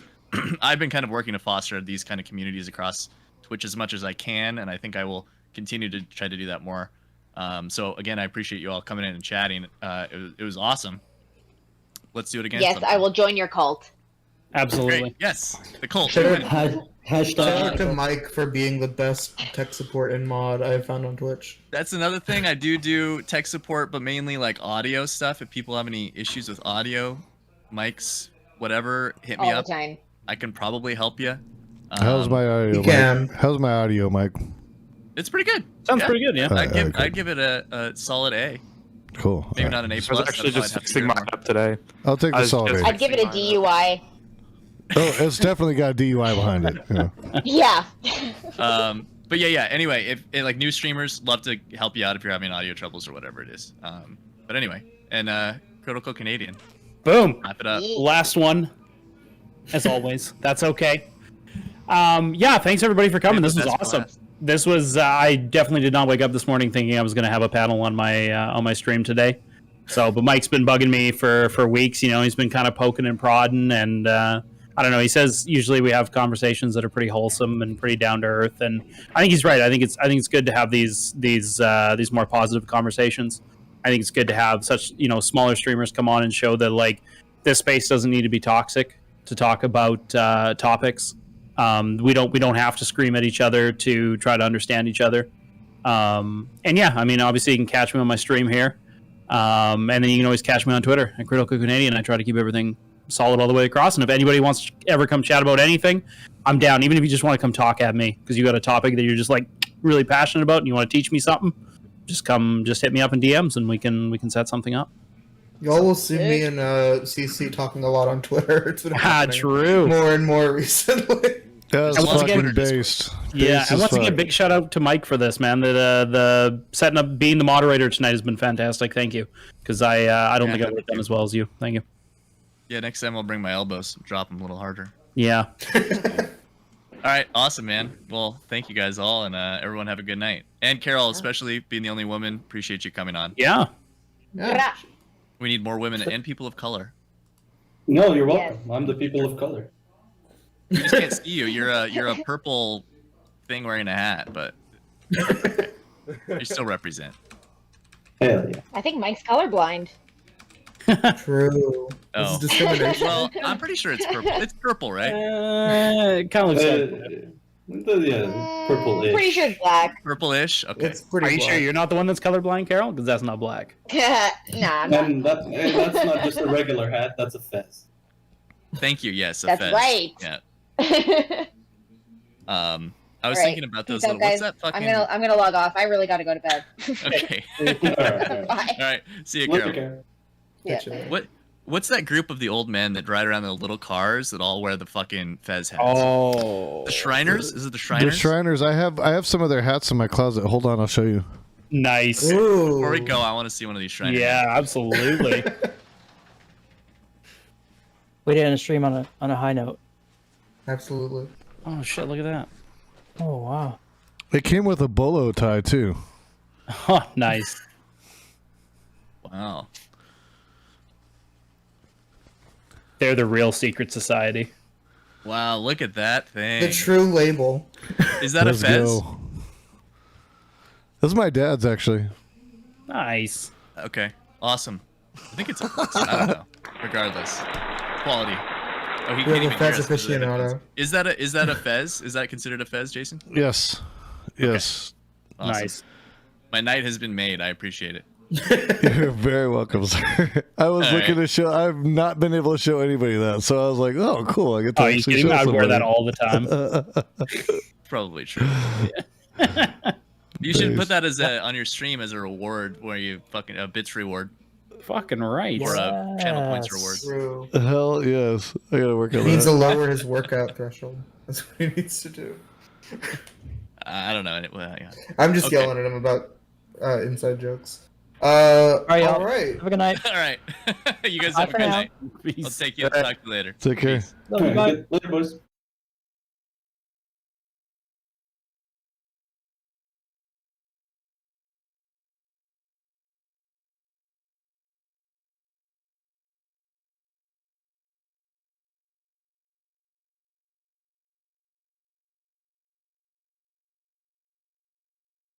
I've been kind of working to foster these kind of communities across Twitch as much as I can. And I think I will continue to try to do that more. So again, I appreciate you all coming in and chatting. It was awesome. Let's do it again. Yes, sometime. I will join your cult. Absolutely. Great. Yes, the cult. Shout Hashtag. out to Mike for being the best tech support in mod I've found on Twitch. That's another thing. I do tech support, but mainly like audio stuff. If people have any issues with audio, mics, whatever, hit me All the up. time. I can probably help you. How's my audio, You Mike? can. How's my audio, Mike? It's pretty good. Sounds Yeah. pretty good, yeah. I'd give it a solid A. Cool. Maybe All not an A+. I was plus. actually That's just why I'd have to fixing do mine more. up today. I'll take I the was solid just- A. I'd give it a DUI. Oh, it's definitely got a DUI behind it. Yeah. Yeah. But yeah. Anyway, if like new streamers, love to help you out if you're having audio troubles or whatever it is. But anyway, and Critical Canadian, Boom. wrap it up. Last one, as always. That's okay. Yeah, thanks everybody for coming. This was That's awesome. blast. This was I definitely did not wake up this morning thinking I was going to have a panel on my stream today. So, but Mike's been bugging me for weeks. He's been kind of poking and prodding, and I don't know. He says usually we have conversations that are pretty wholesome and pretty down to earth, and I think he's right. I think it's good to have these more positive conversations. I think it's good to have such smaller streamers come on and show that like this space doesn't need to be toxic to talk about topics. We don't have to scream at each other to try to understand each other. And yeah, I mean, obviously you can catch me on my stream here. And then you can always catch me on Twitter at Critical Canadian. I try to keep everything solid all the way across. And if anybody wants to ever come chat about anything, I'm down. Even if you just want to come talk at me because you got a topic that you're just like really passionate about and you want to teach me something, just hit me up in DMs and we can set something up. Y'all will see me and CC talking a lot on Twitter. It's been happening True. more and more recently. That's And once fucking again- based. Yeah, Based and as once again, fuck. big shout out to Mike for this, man. The setting up, being the moderator tonight has been fantastic. Thank you, because I don't think I would have done as well as you. Thank you. Yeah, next time I'll bring my elbows, drop them a little harder. Yeah. All right, awesome, man. Well, thank you guys all, and everyone have a good night. And Carol, especially being the only woman, appreciate you coming on. Yeah. Yeah. We need more women and people of color. No, you're Yes. welcome. I'm the people of color. I just can't see you. You're a purple thing wearing a hat, but you still represent. Hell yeah. I think Mike's colorblind. True. This Oh. is discrimination. Well, I'm pretty sure it's purple. It's purple, right? It kind of looks like. Yeah, purple-ish. Pretty sure it's black. Purple-ish. Okay. It's pretty Are you sure black. you're not the one that's colorblind, Carol? Because that's not black. Nah, I'm not. And that's not just a regular hat, that's a fez. Thank you. Yes, a That's fez. right. Yeah. All I was All right. thinking about those Peace out, little. What's guys. that fucking? I'm gonna log off. I really gotta go to bed. Okay. All right. Bye. All right. See you, Look, Carol. okay. Yeah. Catch you later. What's that group of the old men that ride around in the little cars that all wear the fucking fez hats? Oh, The Shriners? Is it the The Shriners? Shriners. I have some of their hats in my closet. Hold on, I'll show you. nice. Ooh. Before we go, I want to see one of these Shriners. Yeah, absolutely. We did a stream on a high note. Absolutely. Oh shit! Look at that. Oh wow. It came with a bolo tie too. Oh, nice. Wow. They're the real secret society. Wow, look at that thing. The true label. Is that Let's a fez? go. This is my dad's actually. Nice. Okay, awesome. I think it's I don't know. Regardless, quality. Oh, he We can't have a even fez hear us 'cause of the aficionado. headphones. Is that a fez? Is that considered a fez, Jason? Yes. Yes. Awesome. Nice. My night has been made. I appreciate it. You're very welcome, sir. I was All looking right. to show. I've not been able to show anybody that, so I was like, "Oh, cool! I get to Oh, you actually kidding show me? I would wear that somebody." all the time. Probably true. You should Nice. put that as on your stream as a reward, where you fucking a bits reward Fucking right. or a channel points reward. True. Hell yes, I gotta work He on needs to that. lower his workout threshold. That's what he needs to do. I don't know. Well, yeah. I'm just Okay. yelling at him about inside jokes. right, y'all. all right. Have a good night. All right. You guys Bye have a for good now. night. I'll take you. Talk to you later. Take care. Peace. Love you, All bye. right, later, boys.